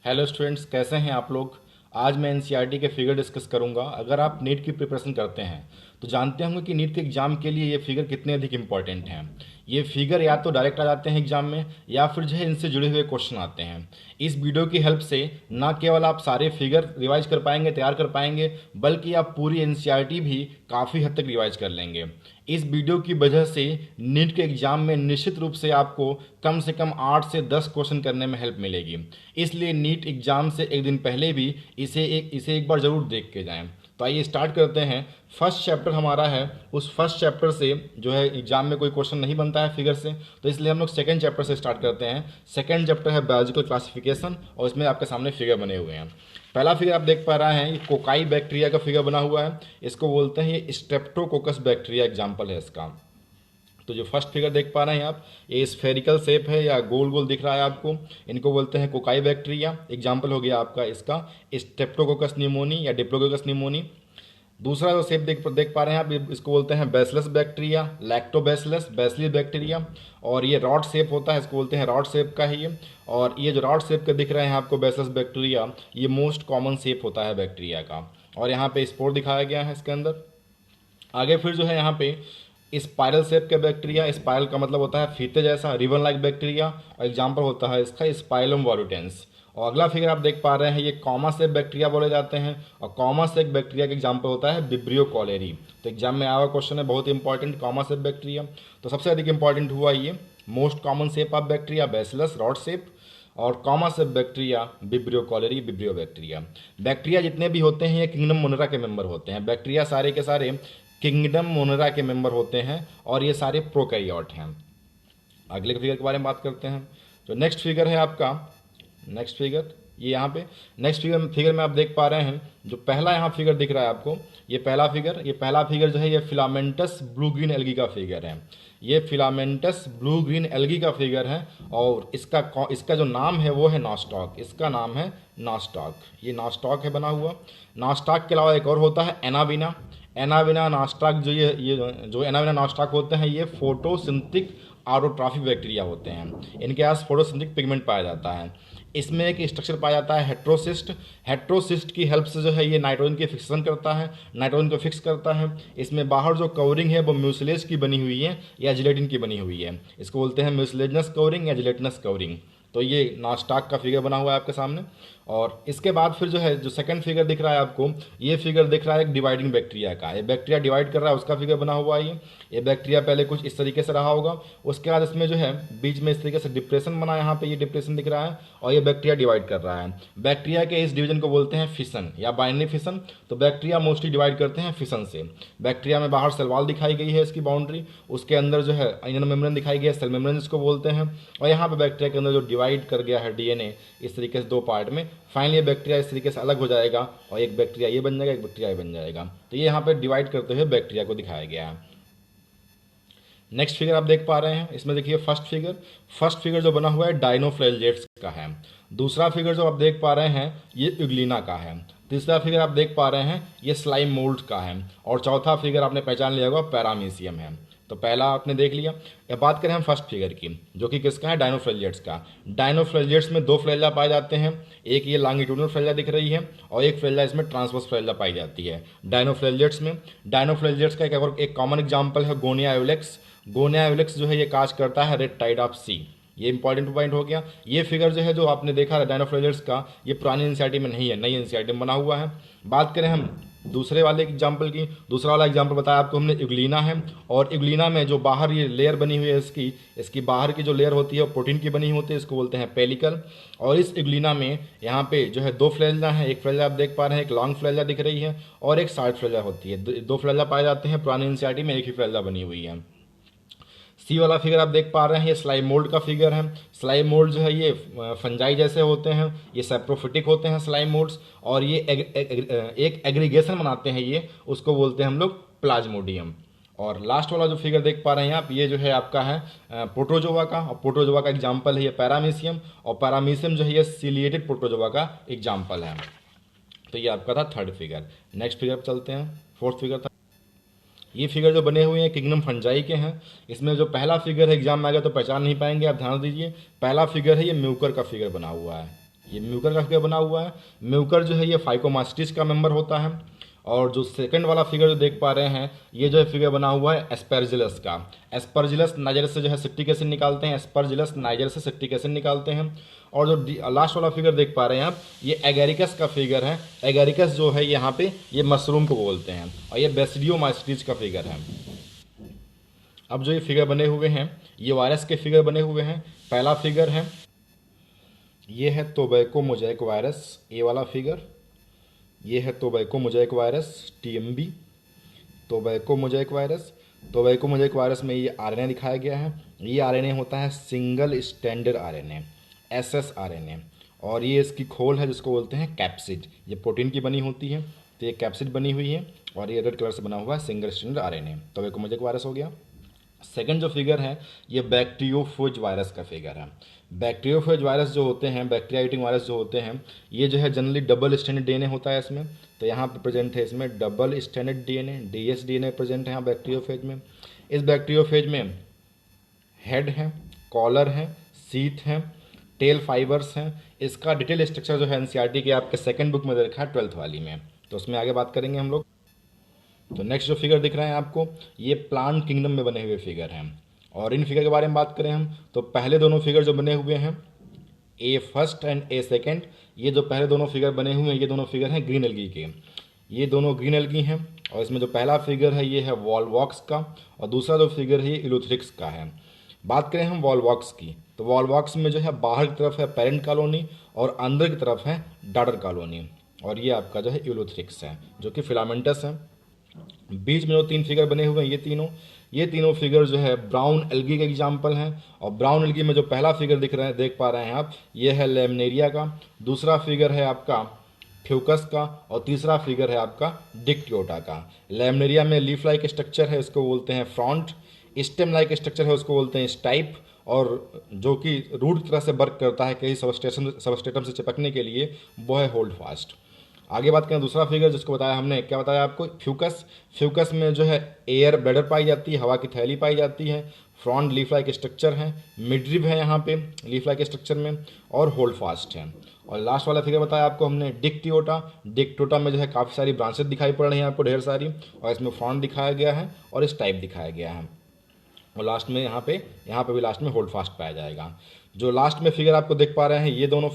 Hello students, कैसे हैं आप लोग। आज मैं एनसीईआरटी के फिगर डिस्कस करूंगा। अगर आप नीट की प्रिपरेशन करते हैं तो जानते होंगे कि नीट के एग्ज़ाम के लिए ये फिगर कितने अधिक इंपॉर्टेंट हैं। ये फिगर या तो डायरेक्ट आ जाते हैं एग्जाम में या फिर जो है इनसे जुड़े हुए क्वेश्चन आते हैं। इस वीडियो की हेल्प से ना केवल आप सारे फिगर रिवाइज कर पाएंगे, तैयार कर पाएंगे, बल्कि आप पूरी एनसीईआरटी भी काफ़ी हद तक रिवाइज कर लेंगे। इस वीडियो की वजह से नीट के एग्जाम में निश्चित रूप से कम 8 से 10 क्वेश्चन करने में हेल्प मिलेगी। इसलिए नीट एग्जाम से एक दिन पहले भी इसे एक बार ज़रूर देख के जाएं। तो आइए स्टार्ट करते हैं। फर्स्ट चैप्टर हमारा है, उस फर्स्ट चैप्टर से जो है एग्जाम में कोई क्वेश्चन नहीं बनता है फिगर से, तो इसलिए हम लोग सेकंड चैप्टर से स्टार्ट करते हैं। सेकंड चैप्टर है बायोलॉजिकल क्लासिफिकेशन और इसमें आपके सामने फिगर बने हुए हैं। पहला फिगर आप देख पा रहे हैं, ये कोकाई बैक्टीरिया का फिगर बना हुआ है। इसको बोलते हैं, ये स्ट्रेप्टोकोकस बैक्टीरिया एग्जाम्पल है इसका। तो जो फर्स्ट फिगर देख पा रहे हैं आप, ये स्फेरिकल शेप है या गोल गोल दिख रहा है आपको, इनको बोलते हैं कोकाई बैक्टीरिया। एग्जाम्पल हो गया आपका इसका स्ट्रेप्टोकोकस निमोनी या डिप्लोकोकस निमोनी। दूसरा जो शेप देख पा रहे हैं आप, इसको बोलते हैं bacillus bacteria, lactobacillus, bacillus bacteria. और ये रॉड शेप होता है, इसको बोलते हैं रॉड शेप का ही ये। और ये जो रॉड शेप के दिख रहे हैं आपको बैसिलस बैक्टीरिया, ये मोस्ट कॉमन शेप होता है बैक्टीरिया का। और यहाँ पे स्पोर दिखाया गया है इसके अंदर। आगे फिर जो है यहाँ पे स्पाइरल शेप के बैक्टीरिया, स्पाइरल का मतलब होता है फीते जैसा, रिबन लाइक बैक्टीरिया। और एग्जाम्पल होता है इसका स्पाइलम वॉल्यूटेंस। और अगला फिगर आप देख पा रहे हैं, ये कॉमा शेप बैक्टीरिया बोले जाते हैं। और कॉमा शेप बैक्टीरिया का एग्जाम्पल होता है विब्रियो कॉलेरी। तो एग्जाम में आया हुआ क्वेश्चन है, बहुत इंपॉर्टेंट, कॉमा शेप बैक्टीरिया। तो सबसे अधिक इंपॉर्टेंट हुआ ये most common shape of bacteria bacillus rod shape, और comma shape bacteria Vibrio cholerae Vibrio bacteria. Bacteria जितने भी होते हैं ये किंगडम मोनेरा के मेंबर होते हैं। बैक्टीरिया सारे के सारे किंगडम मोनेरा के मेंबर होते हैं और ये सारे प्रोकैरियोट हैं। अगले फिगर के बारे में बात करते हैं। जो नेक्स्ट फिगर है आपका, नेक्स्ट फिगर ये यहाँ पे नेक्स्ट फिगर में आप देख पा रहे हैं, जो पहला यहाँ फिगर दिख रहा है आपको, ये पहला फिगर जो है ये फिलामेंटस ब्लू ग्रीन एल्गी का फिगर है। ये फिलामेंटस ब्लू ग्रीन एल्गी का फिगर है और इसका जो नाम है वो है नॉस्टॉक। इसका नाम है नॉस्टॉक, ये नॉस्टॉक है बना हुआ। नॉस्टॉक के अलावा एक और होता है एनाविना। एनाविना नॉस्टॉक जो एनाविना नॉस्टॉक होते हैं, ये फोटोसिंथेटिक ऑटोट्रॉफिक बैक्टीरिया होते हैं। इनके पास फोटोसिंथेटिक पिगमेंट पाया जाता है। इसमें एक स्ट्रक्चर पाया जाता है हेट्रोसिस्ट। हेट्रोसिस्ट की हेल्प से जो है ये नाइट्रोजन की फिक्सेशन करता है, नाइट्रोजन को फिक्स करता है। इसमें बाहर जो कवरिंग है वो म्यूसिलेज की बनी हुई है या जिलेटिन की बनी हुई है। इसको बोलते हैं म्यूसिलेजनस कवरिंग या जिलेटिनस कवरिंग। तो ये नॉस्टॉक का फिगर बना हुआ है आपके सामने। और इसके बाद फिर जो है जो सेकंड फिगर दिख रहा है आपको, ये फिगर दिख रहा है एक डिवाइडिंग बैक्टीरिया का। ये बैक्टीरिया डिवाइड कर रहा है, उसका फिगर बना हुआ है ये बैक्टीरिया पहले कुछ इस तरीके से रहा होगा। उसके बाद इसमें जो है बीच में इस तरीके से डिप्रेशन बना, यहाँ पे ये डिप्रेशन दिख रहा है और ये बैक्टीरिया डिवाइड कर रहा है। बैक्टीरिया के इस डिवीजन को बोलते हैं फिशन या बाइनरी फिशन। तो बैक्टीरिया मोस्टली डिवाइड करते हैं फिशन से। बैक्टीरिया में बाहर सेल वॉल दिखाई गई है इसकी बाउंड्री, उसके अंदर जो है इनर मेम्ब्रेन दिखाई गई है, सेल मेम्ब्रेन जिसको बोलते हैं। और यहाँ पे बैक्टीरिया के अंदर जो डिवाइड कर गया है डीएनए इस तरीके से दो पार्ट में, फाइनली बैक्टीरिया इस तरीके से अलग हो जाएगा और एक बैक्टीरिया ये बन जाएगा, एक बैक्टीरिया ये बन जाएगा। तो ये यहाँ पे डिवाइड करते हुए बैक्टीरिया को दिखाया गया है। नेक्स्ट फिगर आप देख पा रहे हैं, इसमें देखिए फर्स्ट फिगर जो बना हुआ है डायनोफ्लैजेलेट्स का है। दूसरा फिगर जो आप देख पा रहे हैं ये यूग्लिना का है। तीसरा फिगर आप देख पा रहे हैं ये स्लाइम मोल्ड का है। और चौथा फिगर आपने पहचान लिया होगा पैरामीशियम है। तो पहला आपने देख लिया। अब बात करें हम फर्स्ट फिगर की, जो कि किसका है, डायनोफ्लैजेलेट्स का। डायनोफ्लैजेलेट्स में दो फ्लैजा पाए जाते हैं, एक ये लॉन्गिट्यूडिनल फ्लैजा दिख रही है और एक फ्लैजा इसमें ट्रांसवर्स फ्लैजा पाई जाती है डायनोफ्लैजेलेट्स में। डायनोफ्लैजेलेट्स का एक कॉमन एग्जाम्पल है गोनिया एविलेक्स। गोनिया एविलेक्स जो है ये काज करता है रेड टाइड ऑफ सी। ये इंपॉर्टेंट पॉइंट हो गया। ये फिगर जो है जो आपने देखा है डायनोफ्लैजेलेट्स का, ये पुरानी एनसीईआरटी में नहीं है, नई एनसीईआरटी में बना हुआ है। बात करें हम दूसरे वाले एग्जाम्पल की, दूसरा वाला एग्जाम्पल बताया आपको हमने यूग्लिना है। और यूग्लिना में जो बाहर ये लेयर बनी हुई है इसकी बाहर की जो लेयर होती है वो प्रोटीन की बनी होती है, इसको बोलते हैं पेलिकल। और इस यूग्लिना में यहाँ पे जो है दो फ्लैजा हैं, एक फ्लैजा आप देख पा रहे हैं, एक लॉन्ग फ्लैजा दिख रही है और एक शार्ट फ्लैजा होती है। दो फ्लैजा पाए जाते हैं, पुरानी एनसीईआरटी में एक ही फ्लैजा बनी हुई है। सी वाला फिगर आप देख पा रहे हैं, ये स्लाइम मोल्ड का फिगर है। स्लाइम मोल्ड जो है ये फंजाई जैसे होते हैं, ये सेप्रोफिटिक होते हैं स्लाइम मोल्ड्स। और ये एक एग्रीगेशन बनाते हैं, ये उसको बोलते हैं हम लोग प्लाज्मोडियम। और लास्ट वाला जो फिगर देख पा रहे हैं आप, ये जो है आपका है प्रोटोजोआ का। और प्रोटोजोआ का एग्जाम्पल है ये पैरामीशियम। और पैरामीशियम जो है ये सिलिएटेड प्रोटोजोआ का एग्जाम्पल है। तो ये आपका था थर्ड फिगर। नेक्स्ट फिगर पर चलते हैं, फोर्थ फिगर था। ये फिगर जो बने हुए हैं किंगडम फंजाई के हैं। इसमें जो पहला फिगर है एग्जाम में आ गया तो पहचान नहीं पाएंगे, आप ध्यान दीजिए। पहला फिगर है ये म्यूकर का फिगर बना हुआ है। ये म्यूकर का फिगर बना हुआ है। म्यूकर जो है ये फाइकोमास्टिस का मेंबर होता है। और जो सेकंड वाला फिगर जो देख पा रहे हैं, ये जो है फिगर बना हुआ है एस्परजिलस का। एस्परजिलस नाइजर से जो है सिट्रिक एसिड निकालते हैं, एस्परजिलस नाइजर से सिट्रिक एसिड निकालते हैं। और जो लास्ट वाला फिगर देख पा रहे हैं आप, ये एगेरिकस का फिगर है। एगेरिकस जो है यहाँ पे ये मशरूम को बोलते हैं, और ये बेसिडियोमाइस्टिस का फिगर है। अब जो ये फिगर बने हुए हैं, ये वायरस के फिगर बने हुए हैं। पहला फिगर है, ये है टोबैको मोज़ेक वायरस, ये वाला फिगर। ये है tobacco mosaic virus, TMV, tobacco mosaic virus. Tobacco mosaic virus में ये आरएनए दिखाया गया है। ये आरएनए होता है single standard RNA, SS RNA. और ये इसकी खोल है जिसको बोलते हैं कैप्सिड। ये प्रोटीन की बनी होती है, तो ये कैप्सिड बनी हुई है, और ये रेड कलर से बना हुआ है single standard RNA. Tobacco mosaic virus हो गया। सेकंड जो फिगर है, ये बैक्टीरियोफेज वायरस का फिगर है। बैक्टीरियोफेज वायरस जो होते हैं, बैक्टीरिया ईटिंग वायरस जो होते हैं, ये जो है जनरली डबल स्टैंडर्ड डीएनए होता है इसमें। तो यहाँ पे प्रेजेंट है इसमें double standard DNA, DS DNA present है यहाँ बैक्टीरियोफेज में। इस बैक्टीरियोफेज में हेड है, कॉलर है, सीट है, टेल फाइबर्स हैं। इसका डिटेल स्ट्रक्चर जो है एनसीईआरटी के आपके सेकंड बुक में दे रखा है, 12th वाली में, तो उसमें आगे बात करेंगे हम लोग। तो नेक्स्ट जो फिगर दिख रहा है आपको, ये प्लांट किंगडम में बने हुए फिगर हैं। और इन फिगर के बारे में बात करें हम, तो पहले दोनों फिगर जो बने हुए हैं, ए फर्स्ट एंड ए सेकेंड, ये जो पहले दोनों फिगर बने हुए हैं, ये दोनों फिगर हैं ग्रीन एल्गी के। ये दोनों ग्रीन एल्गी हैं। और इसमें जो पहला फिगर है ये है वॉलवॉक्स का, और दूसरा जो फिगर है ये इलोथ्रिक्स का है। बात करें हम वॉलवॉक्स की, तो वॉलवॉक्स में जो है बाहर की तरफ है पेरेंट कॉलोनी, और अंदर की तरफ है डॉटर कॉलोनी। और ये आपका जो है इलोथ्रिक्स है, जो कि फिलामेंटस है। बीच में जो तीन फिगर बने हुए हैं, ये तीनों फिगर जो है ब्राउन एल्गी के एग्जाम्पल हैं। और ब्राउन एल्गी में जो पहला फिगर देख पा रहे हैं आप, ये है लेमनेरिया का। दूसरा फिगर है आपका फ्यूकस का, और तीसरा फिगर है आपका डिक्टियोटा का। लेमनेरिया में लीफ लाइक स्ट्रक्चर है, उसको बोलते हैं फ्रॉन्ट। स्टेम लाइक स्ट्रक्चर है, उसको बोलते हैं स्टाइप। और जो कि रूट की तरह से वर्क करता है कहीं सबस्टेटम से चिपकने के लिए, वो है होल्ड फास्ट। आगे बात करें दूसरा फिगर जिसको बताया हमने, क्या बताया आपको, फ्यूकस। फ्यूकस में जो है एयर ब्लैडर पाई जाती है, हवा की थैली पाई जाती है। फ्रंट लीफ लाइक स्ट्रक्चर है, मिडरिब है यहाँ पे लीफ लाइक स्ट्रक्चर में, और होल्ड फास्ट है। और लास्ट वाला फिगर बताया आपको हमने डिक्टियोटा। डिक्टियोटा में जो है काफ़ी सारी ब्रांचेस दिखाई पड़ रही हैं आपको, ढेर सारी, और इसमें फ्रंट दिखाया गया है और इस टाइप दिखाया गया है। और लास्ट में यहाँ पे भी लास्ट में होल्ड फास्ट पाया जाएगा। जो लास्ट में फिगर आपको देख पा रहे हैं, ये दोनों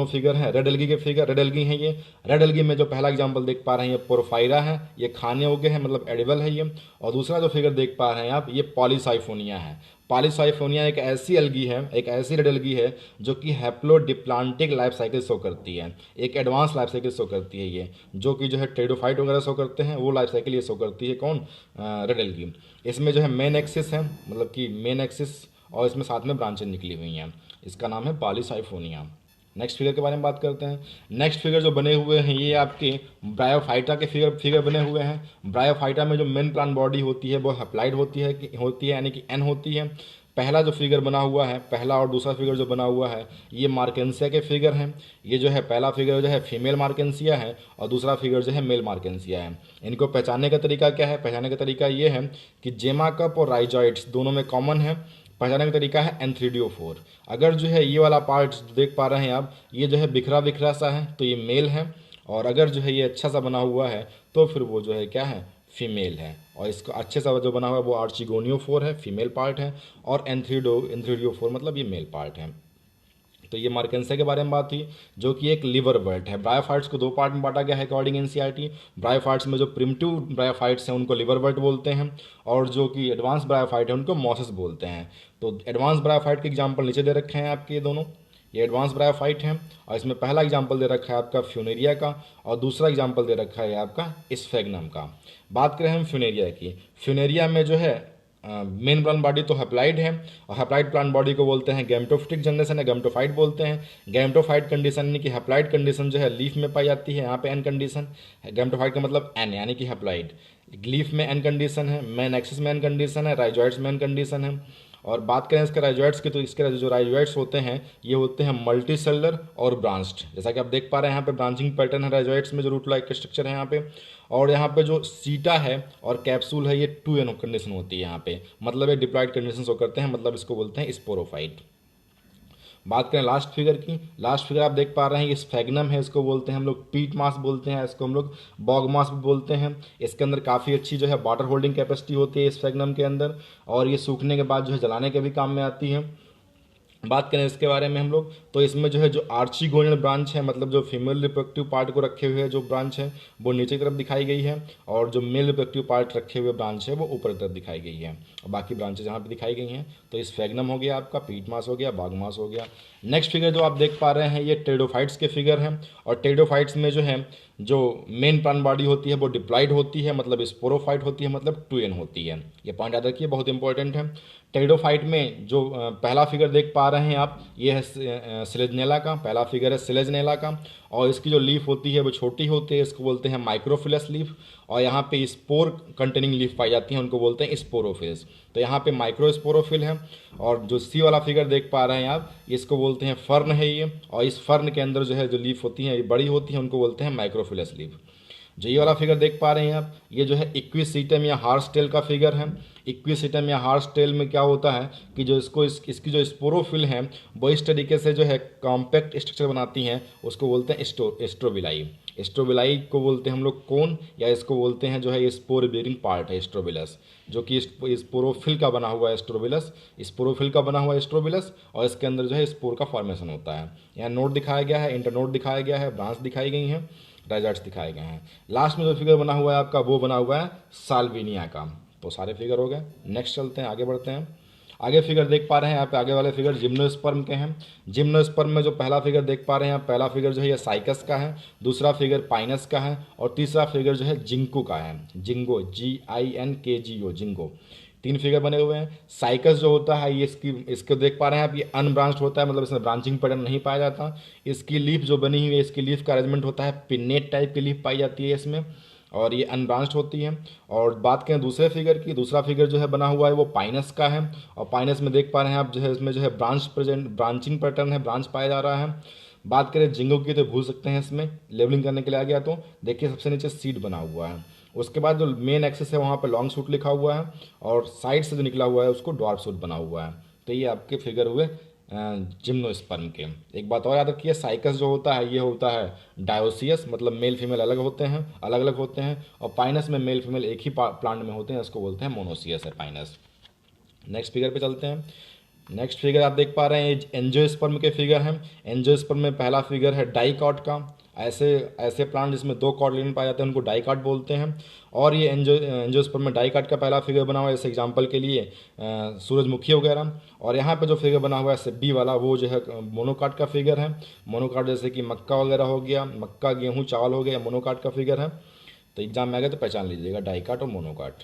फिगर हैं रेड एल्गी के फिगर। रेड एल्गी हैं ये। रेड एल्गी में जो पहला एग्जांपल देख पा रहे हैं, ये पोरफायरा है, ये खाने योग्य है, मतलब एडिबल है ये। और दूसरा जो फिगर देख पा रहे हैं आप, ये पॉलीसाइफोनिया है। पॉलीसाइफोनिया एक ऐसी एल्गी है, एक ऐसी रेड एल्गी है जो कि हैप्लोडिप्लांटिक लाइफ साइकिल शो करती है, एक एडवांस लाइफ साइकिल शो करती है ये, जो कि जो है टेरिडोफाइट वगैरह शो करते हैं, वो लाइफ साइकिल ये शो करती है। कौन? Red algae. इसमें जो है मेन एक्सिस है, मतलब कि मेन एक्सिस, और इसमें साथ में ब्रांचें निकली हुई हैं। इसका नाम है पॉलीसाइफोनिया। नेक्स्ट फिगर के बारे में बात करते हैं। नेक्स्ट फिगर जो बने हुए हैं, ये आपके ब्रायोफाइटा के फिगर बने हुए हैं। ब्रायोफाइटा में जो मेन प्लांट बॉडी होती है वो हैप्लाइड होती है यानी कि एन होती है। पहला जो फिगर बना हुआ है, पहला और दूसरा फिगर जो बना हुआ है, ये मार्केंसिया के फिगर हैं। ये जो है पहला फिगर जो है फीमेल मार्केंसिया है, और दूसरा फिगर जो है मेल मार्केंसिया है। इनको पहचानने का तरीका क्या है? पहचानने का तरीका ये है कि जेमा कप और राइजॉइड्स दोनों में कॉमन है। पहचानने का तरीका है N3DO4। अगर जो है ये वाला पार्ट देख पा रहे हैं आप, ये जो है बिखरा बिखरा सा है, तो ये मेल है। और अगर जो है ये अच्छा सा बना हुआ है, तो फिर वो जो है क्या है, फीमेल है। और इसका अच्छे सा जो बना हुआ है वो आर्चिगोनियोफोर है, फीमेल पार्ट है। और N3DO4 मतलब ये मेल पार्ट है। तो ये मार्केंसिया के बारे में बात थी, जो कि एक लिवर वर्ट है। ब्रायोफाइट्स को दो पार्ट में बांटा गया है अकॉर्डिंग एनसीईआरटी। ब्रायोफाइट्स में जो प्रिमिटिव ब्रायोफाइट्स हैं उनको लिवर वर्ट बोलते हैं, और जो कि एडवांस ब्रायोफाइट है उनको मॉसेस बोलते हैं। तो एडवांस ब्रायोफाइट के एग्जाम्पल नीचे दे रखे हैं आपके, ये दोनों ये एडवांस ब्रायोफाइट हैं। और इसमें पहला एग्जाम्पल दे रखा है आपका फ्यूनेरिया का, और दूसरा एग्जाम्पल दे रखा है आपका स्फेग्नम का। बात करें हम फ्यूनेरिया की, फ्यूनेरिया में जो है मेन प्लांट बॉडी तो हैप्लाइड है, और हैप्लाइड प्लांट बॉडी को बोलते हैं गैमेटोफिटिक जनरेशन है, गैमेटोफाइट बोलते हैं। गैमेटोफाइट कंडीशन यानी कि हैप्लाइड कंडीशन जो है लीफ में पाई जाती है, यहाँ पे एन कंडीशन। गैमेटोफाइट का मतलब एन यानी कि हैप्लाइड। लीफ में एन कंडीशन है, मेन एक्सिस में एन कंडीशन है, राइजॉइड्स में एन कंडीशन है। और बात करें इसके राइजॉइड्स की, तो इसके जो राइजॉइड्स होते हैं ये होते हैं मल्टी सेलर और ब्रांच्ड। जैसा कि आप देख पा रहे हैं यहाँ पे ब्रांचिंग पैटर्न है राइजॉइड्स में, जो रूट लाइक स्ट्रक्चर है यहाँ पे। और यहाँ पे जो सीटा है और कैप्सूल है, ये 2N कंडीशन होती है यहाँ पे, मतलब ये डिप्लॉयड कंडीशन शो करते हैं, मतलब इसको बोलते हैं स्पोरोफाइट। बात करें लास्ट फिगर की, लास्ट फिगर आप देख पा रहे हैं ये स्फेगनम है, इसको बोलते हैं हम लोग पीट मास बोलते हैं, इसको हम लोग बॉग मास भी बोलते हैं। इसके अंदर काफ़ी अच्छी जो है वाटर होल्डिंग कैपेसिटी होती है स्फेगनम के अंदर, और ये सूखने के बाद जो है जलाने के भी काम में आती है। बात करें इसके बारे में हम लोग, तो इसमें जो है जो आर्चिगोनियल ब्रांच है, मतलब जो फीमेल रिप्रोडक्टिव पार्ट को रखे हुए जो ब्रांच है वो नीचे की तरफ दिखाई गई है, और जो मेल रिप्रोडक्टिव पार्ट रखे हुए ब्रांच है वो ऊपर की तरफ दिखाई गई है, और बाकी ब्रांचेज यहाँ पे दिखाई गई हैं। तो इस फैगनम हो गया आपका, पीट मास हो गया, बाग मास हो गया। नेक्स्ट फिगर जो आप देख पा रहे हैं ये टेरिडोफाइट्स के फिगर हैं, और टेरिडोफाइट्स में जो है जो मेन प्राण बॉडी होती है वो डिप्लॉइड होती है, मतलब स्पोरोफाइट होती है, मतलब 2n होती है। ये पॉइंट याद रखिए, बहुत इंपॉर्टेंट है। टेरिडोफाइट में जो पहला फिगर देख पा रहे हैं आप, ये है सिलेजनेला का, पहला फिगर है सिलेजनेला का, और इसकी जो लीफ होती है वो छोटी होती है, इसको बोलते हैं माइक्रोफिलस लीफ, और यहाँ पे स्पोर कंटेनिंग लीफ पाई जाती है, उनको बोलते हैं स्पोरोफिल्स। तो यहाँ पे माइक्रोस्पोरोफिल है, और जो सी वाला फिगर देख पा रहे हैं आप, इसको बोलते हैं फर्न है ये, और इस फर्न के अंदर जो है जो लीफ होती हैं ये बड़ी होती हैं, उनको बोलते हैं माइक्रोफिलस लीफ। जो ये वाला फिगर देख पा रहे हैं आप, ये जो है इक्विसीटम या हार्स टेल का फिगर है। इक्विसीटम या हार्स टेल में क्या होता है कि जो इसकी जो स्पोरोफिल है वो इस तरीके से जो है कॉम्पैक्ट स्ट्रक्चर बनाती हैं, उसको बोलते हैं एस्ट्रोबिलाई। एस्ट्रोबिलाई को बोलते हैं हम लोग कोन, या इसको बोलते हैं जो है ये स्पोर बेरिंग पार्ट है एस्ट्रोबिलस, जो कि स्पोरोफिल का बना हुआ है एस्ट्रोबिलस, स्पोरोफिल का बना हुआ है एस्ट्रोबिलस, और इसके अंदर जो है स्पोर का फॉर्मेशन होता है। यहाँ नोड दिखाया गया है, इंटरनोड दिखाया गया है, ब्रांच दिखाई गई हैं, डाइजाइट्स दिखाए गए हैं। लास्ट में जो फिगर बना हुआ है आपका वो बना हुआ है साल्विनिया का। तो सारे फिगर हो गए, नेक्स्ट चलते हैं, आगे बढ़ते हैं। आगे फिगर देख पा रहे हैं यहाँ पे, आगे वाले फिगर जिम्नोस्पर्म के हैं। जिम्नोस्पर्म में जो पहला फिगर देख पा रहे हैं आप, पहला फिगर जो है ये साइकस का है, दूसरा फिगर पाइनस का है, और तीसरा फिगर जो है जिंको का है, जिंगो, GINKGO, जिंगो। तीन फिगर बने हुए हैं। साइकस जो होता है ये इसको देख पा रहे हैं आप, ये अनब्रांच्ड होता है, मतलब इसमें ब्रांचिंग पैटर्न नहीं पाया जाता। इसकी लीफ जो बनी हुई है, इसकी लीफ का अरेंजमेंट होता है पिन्नेट टाइप की लीफ पाई जाती है इसमें, और ये अनब्रांच्ड होती है। और बात करें दूसरे फिगर की, दूसरा फिगर जो है बना हुआ है वो पाइनस का है, और पाइनस में देख पा रहे हैं आप जो है इसमें जो है ब्रांचिंग पैटर्न है, ब्रांच पाया जा रहा है। बात करें जिंगो की तो भूल सकते हैं, इसमें लेवलिंग करने के लिए आ गया तो देखिए सबसे नीचे सीड बना हुआ है। उसके बाद जो मेन एक्सेस है वहाँ पर लॉन्ग शूट लिखा हुआ है, और साइड से जो निकला हुआ है उसको ड्वार्फ शूट बना हुआ है। तो ये आपके फिगर हुए जिम्नोस्पर्म के। एक बात और याद रखिए, साइकस जो होता है ये होता है डायोसियस, मतलब मेल फीमेल अलग होते हैं, अलग अलग होते हैं, और पाइनस में मेल फीमेल एक ही प्लांट में होते हैं, इसको बोलते हैं मोनोसियस है पाइनस। नेक्स्ट फिगर पे चलते हैं। नेक्स्ट फिगर आप देख पा रहे हैं एंजियोस्पर्म के फिगर हैं। एंजियोस्पर्म में पहला फिगर है डाइकॉट का। ऐसे ऐसे प्लांट जिसमें दो कॉर्ड पाए जाते हैं उनको डाइकॉट बोलते हैं। और ये एंजियोस्पर्म में डाइकॉट का पहला फिगर बना हुआ है, जैसे एग्जांपल के लिए सूरजमुखी वगैरह। और यहाँ पे जो फिगर बना हुआ है सिब्बी वाला, वो जो है मोनोकाट का फिगर है। मोनोकाट जैसे कि मक्का वगैरह हो गया, मक्का गेहूँ चावल हो गया, मोनोकाट का फिगर है। तो एग्जाम में आ गया तो पहचान लीजिएगा डाइकॉट और मोनोकाट।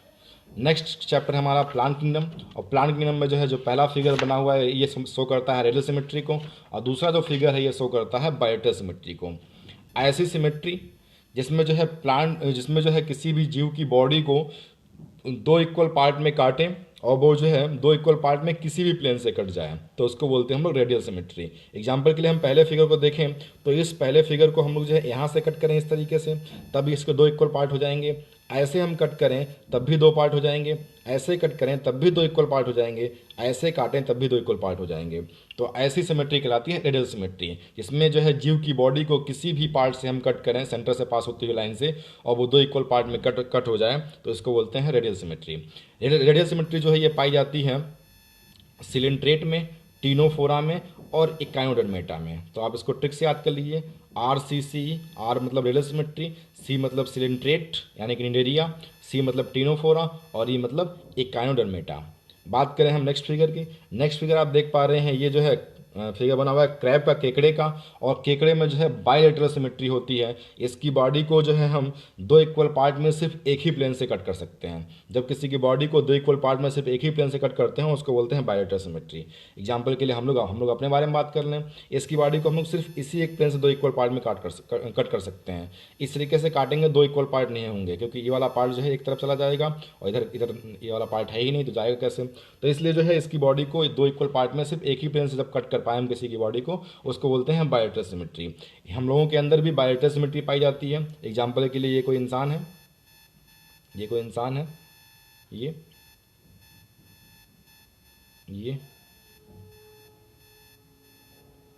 नेक्स्ट चैप्टर है हमारा प्लांट किंगडम, और प्लांट किंगडम में जो है जो पहला फिगर बना हुआ है ये शो करता है रेडियल सिमेट्री को, और दूसरा जो फिगर है ये शो करता है बायोटर सिमेट्री को। ऐसी सिमेट्री जिसमें जो है किसी भी जीव की बॉडी को दो इक्वल पार्ट में काटें, और वो जो है दो इक्वल पार्ट में किसी भी प्लेन से कट जाए, तो उसको बोलते हैं हम लोग रेडियल सिमेट्री। एग्जांपल के लिए हम पहले फिगर को देखें, तो इस पहले फिगर को हम लोग जो है यहाँ से कट करें इस तरीके से, तब इसके दो इक्वल पार्ट हो जाएंगे। ऐसे हम कट करें तब भी दो पार्ट हो जाएंगे, ऐसे कट करें तब भी दो इक्वल पार्ट हो जाएंगे, ऐसे काटें तब भी दो इक्वल पार्ट हो जाएंगे। तो ऐसी सिमेट्री कहलाती है रेडियल सिमेट्री, जिसमें जो है जीव की बॉडी को किसी भी पार्ट से हम कट करें सेंटर से पास होती हुई लाइन से, और वो दो इक्वल पार्ट में कट हो जाए, तो इसको बोलते हैं रेडियल सिमेट्री। रेडियल सिमेट्री जो है ये पाई जाती है सिलेंट्रेट में, टीनोफोरा में, और इकाइनोडर्मेटा में। तो आप इसको ट्रिक से याद कर लीजिए, RCC, R मतलब रेडियल सिमेट्री, C मतलब सिलेंट्रेट यानी कि निडेरिया, C मतलब टीनोफोरा, और E मतलब इकाइनोडर्मेटा। बात करें हम नेक्स्ट फिगर की। नेक्स्ट फिगर आप देख पा रहे हैं ये जो है फिगर बना हुआ है क्रैब का, केकड़े का, और केकड़े में जो है बायलेटरल सिमेट्री होती है। इसकी बॉडी को जो है हम दो इक्वल पार्ट में सिर्फ एक ही प्लेन से कट कर सकते हैं। जब किसी की बॉडी को दो इक्वल पार्ट में सिर्फ एक ही प्लेन से कट करते हैं उसको बोलते हैं बायलेटरल सिमेट्री। एग्जाम्पल के लिए हम लोग अपने बारे में बात कर लें, इसकी बॉडी को हम लोग सिर्फ इसी एक प्लेन से दो इक्वल पार्ट में कट कर सकते हैं। इस तरीके से काटेंगे दो इक्वल पार्ट नहीं होंगे, क्योंकि ये वाला पार्ट जो है एक तरफ चला जाएगा, और इधर इधर ये वाला पार्ट है ही नहीं, तो जाएगा कैसे। तो इसलिए जो है इसकी बॉडी को दो इक्वल पार्ट में सिर्फ एक ही प्लेन से जब कट कर पाए हम किसी की बॉडी को, उसको बोलते हैं बायलेटरल सिमेट्री। हम लोगों के अंदर भी बायलेटरल सिमेट्री पाई जाती है। एग्जाम्पल के लिए ये कोई इंसान है, ये कोई इंसान है, ये ये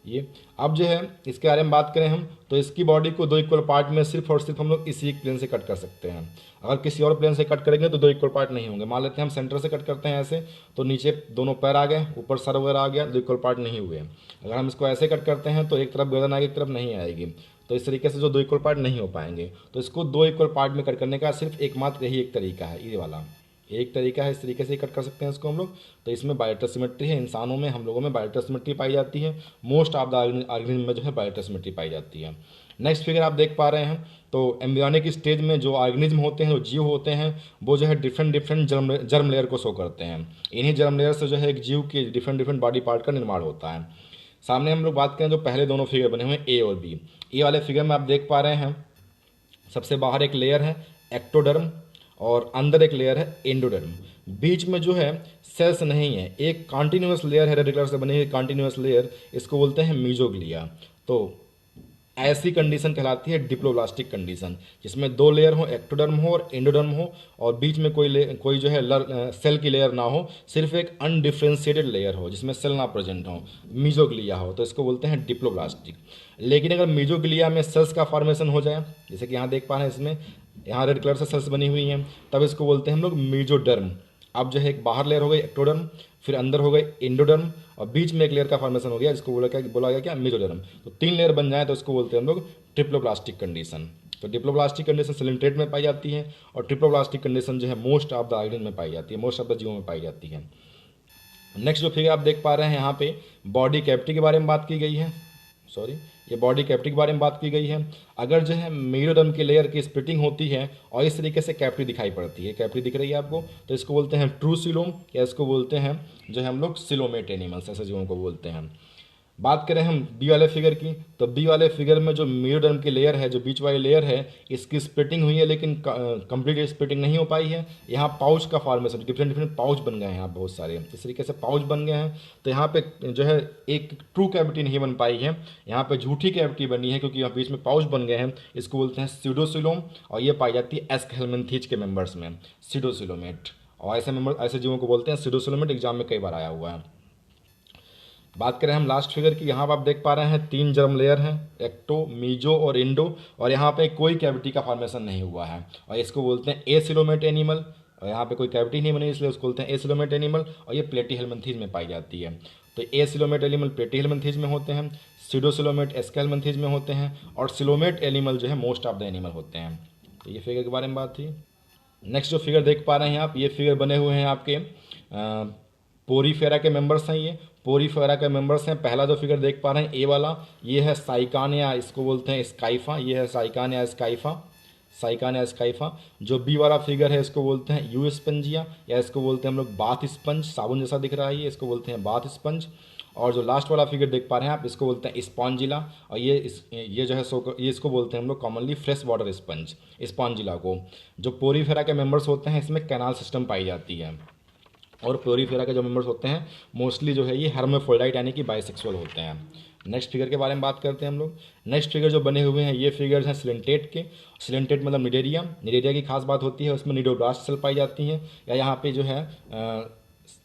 ये अब जो है इसके बारे में बात करें हम, तो इसकी बॉडी को दो इक्वल पार्ट में सिर्फ और सिर्फ हम लोग इसी एक प्लेन से कट कर सकते हैं। अगर किसी और प्लेन से कट करेंगे तो दो इक्वल पार्ट नहीं होंगे। मान लेते हैं हम सेंटर से कट करते हैं ऐसे, तो नीचे दोनों पैर आ गए, ऊपर सर वगैरह आ गया, दो इक्वल पार्ट नहीं हुए। अगर हम इसको ऐसे कट करते हैं तो एक तरफ गर्दन आएगी, एक तरफ नहीं आएगी, तो इस तरीके से जो दो इक्वल पार्ट नहीं हो पाएंगे। तो इसको दो इक्वल पार्ट में कट करने का सिर्फ एकमात्र यही एक तरीका है, ये वाला एक तरीका है। इस तरीके से ही कट कर सकते हैं इसको हम लोग। तो इसमें बायोलेटरल सिमेट्री है, इंसानों में, हम लोगों में बायोलेटरल सिमेट्री पाई जाती है। मोस्ट ऑफ द ऑर्गेनिज्म में जो है बायोलेटरल सिमेट्री पाई जाती है। नेक्स्ट फिगर आप देख पा रहे हैं, तो एम्ब्रियोनिक स्टेज में जो ऑर्गेनिज्म होते हैं, जो जीव होते हैं, वो जो है डिफरेंट डिफरेंट जर्म लेयर को शो करते हैं। इन्हीं जर्म लेयर से जो है एक जीव के डिफरेंट डिफरेंट बॉडी पार्ट का निर्माण होता है। सामने हम लोग बात करें जो पहले दोनों फिगर बने हुए हैं ए और बी, ए वाले फिगर में आप देख पा रहे हैं सबसे बाहर एक लेयर है एक्टोडर्म और अंदर एक लेयर है एंडोडर्म। बीच में जो है सेल्स नहीं है, एक कॉन्टिन्यूस लेयर है रेड कलर से बनी हुई कॉन्टिन्यूस लेयर, इसको बोलते हैं मीजोग्लिया। तो ऐसी कंडीशन कहलाती है डिप्लोब्लास्टिक कंडीशन, जिसमें दो लेयर हो, एक्टोडर्म हो और एंडोडर्म हो, और बीच में कोई जो है सेल की लेयर ना हो, सिर्फ एक अनडिफ्रेंशिएटेड लेयर हो जिसमें सेल ना प्रेजेंट हो, मीजोग्लिया हो, तो इसको बोलते हैं डिप्लोब्लास्टिक। लेकिन अगर मीजोग्लिया में सेल्स का फॉर्मेशन हो जाए, जैसे कि यहाँ देख पा रहे हैं इसमें यहाँ रेड कलर से सेल्स बनी हुई हैं, तब इसको बोलते हैं हम लोग मीजोडर्म। अब जो है एक बाहर लेयर हो गई एक्टोडर्म, फिर अंदर हो गई एंडोडर्म, और बीच में एक लेयर का फॉर्मेशन हो गया जिसको बोला गया क्या, मेसोडर्म। तो तीन लेयर बन जाए तो इसको बोलते हैं हम लोग ट्रिप्लोब्लास्टिक कंडीशन। तो डिप्लोब्लास्टिक कंडीशन सिलेंट्रेट में पाई जाती है, और ट्रिप्लोब्लास्टिक कंडीशन जो है मोस्ट ऑफ द ऑर्गेनिज्म में पाई जाती है, मोस्ट ऑफ द जीवों में पाई जाती है। नेक्स्ट जो फिगर आप देख पा रहे हैं यहाँ पे बॉडी कैविटी के बारे में बात की गई है, ये बॉडी कैविटी के बारे में बात की गई है। अगर जो है मेरियोडर्म की लेयर की स्प्लिटिंग होती है और इस तरीके से कैविटी दिखाई पड़ती है, कैविटी दिख रही है आपको, तो इसको बोलते हैं ट्रू सिलोम, या इसको बोलते हैं जो है हम लोग सिलोमेट एनिमल्स, ऐसे जीवों को बोलते हैं। बात करें हम बी वाले फिगर की, तो बी वाले फिगर में जो मेरियोडर्म की लेयर है, जो बीच वाली लेयर है, इसकी स्प्लिटिंग हुई है लेकिन कंप्लीट स्प्लिटिंग नहीं हो पाई है। यहाँ पाउच का फॉर्मेशन, डिफरेंट डिफरेंट पाउच बन गए हैं यहाँ बहुत सारे, इस तरीके से पाउच बन गए हैं। तो यहाँ पे जो है एक ट्रू कैविटी नहीं बन पाई है, यहाँ पे झूठी कैविटी बनी है क्योंकि यहाँ बीच में पाउच बन गए हैं। इसको बोलते हैं सीडोसिलोम, और ये पाई जाती है एस्केल्मेंथीज के मेंबर्स में, सीडोसिलोमेट। और ऐसे जीवों को बोलते हैं सीडोसिलोमेट, एग्जाम में कई बार आया हुआ है। बात करें हम लास्ट फिगर की, यहाँ पर आप देख पा रहे हैं तीन जर्म लेयर हैं, एक्टो, मीजो और इंडो, और यहाँ पे कोई कैविटी का फॉर्मेशन नहीं हुआ है, और इसको बोलते हैं एसिलोमेट एनिमल। और यहाँ पे कोई कैविटी नहीं बनी इसलिए उसको बोलते हैं एसिलोमेट एनिमल, और ये प्लेटीहेल्मिन्थीज में पाई जाती है। तो एसिलोमेट एनिमल प्लेटीहेल्मिन्थीज में होते हैं, सीडोसिलोमेट एस्केल्मेंथीज में होते हैं, और सिलोमेट एनिमल जो है मोस्ट ऑफ द एनिमल होते हैं। तो ये फिगर के बारे में बात थी। नेक्स्ट जो फिगर देख पा रहे हैं आप, ये फिगर बने हुए हैं आपके पोरीफेरा के मेंबर्स हैं, ये पोरीफेरा के मेंबर्स हैं। पहला जो फिगर देख पा रहे हैं ए वाला, ये है साइकान, या इसको बोलते हैं स्काइफा, ये है साइकान या स्काइफा, साइकान या स्काइफा। जो बी वाला फिगर है इसको बोलते हैं यू स्पंजिया, या इसको बोलते हैं हम लोग बाथ स्पंज, साबुन जैसा दिख रहा है ये, इसको बोलते हैं बाथ स्पंज। और जो लास्ट वाला फिगर देख पा रहे हैं आप, इसको बोलते हैं स्पॉन्जिला, और ये जो है ये इसको बोलते हैं हम लोग commonly fresh water sponge, Spongilla को। जो पोरीफेरा के मेंबर्स होते हैं इसमें कैनाल सिस्टम पाई जाती है, और पोरीफेरा के जो मेंबर्स होते हैं मोस्टली जो है ये हर्माफ्रोडाइट यानी कि बाइसेक्सुअल होते हैं। नेक्स्ट फिगर के बारे में बात करते हैं हम लोग। नेक्स्ट फिगर जो बने हुए हैं ये फिगर्स हैं सिलेंटेट के। सिलेंटेट मतलब निडेरिया, निडेरिया की खास बात होती है उसमें निडोब्लास्ट सेल पाई जाती हैं, या यहाँ पे जो है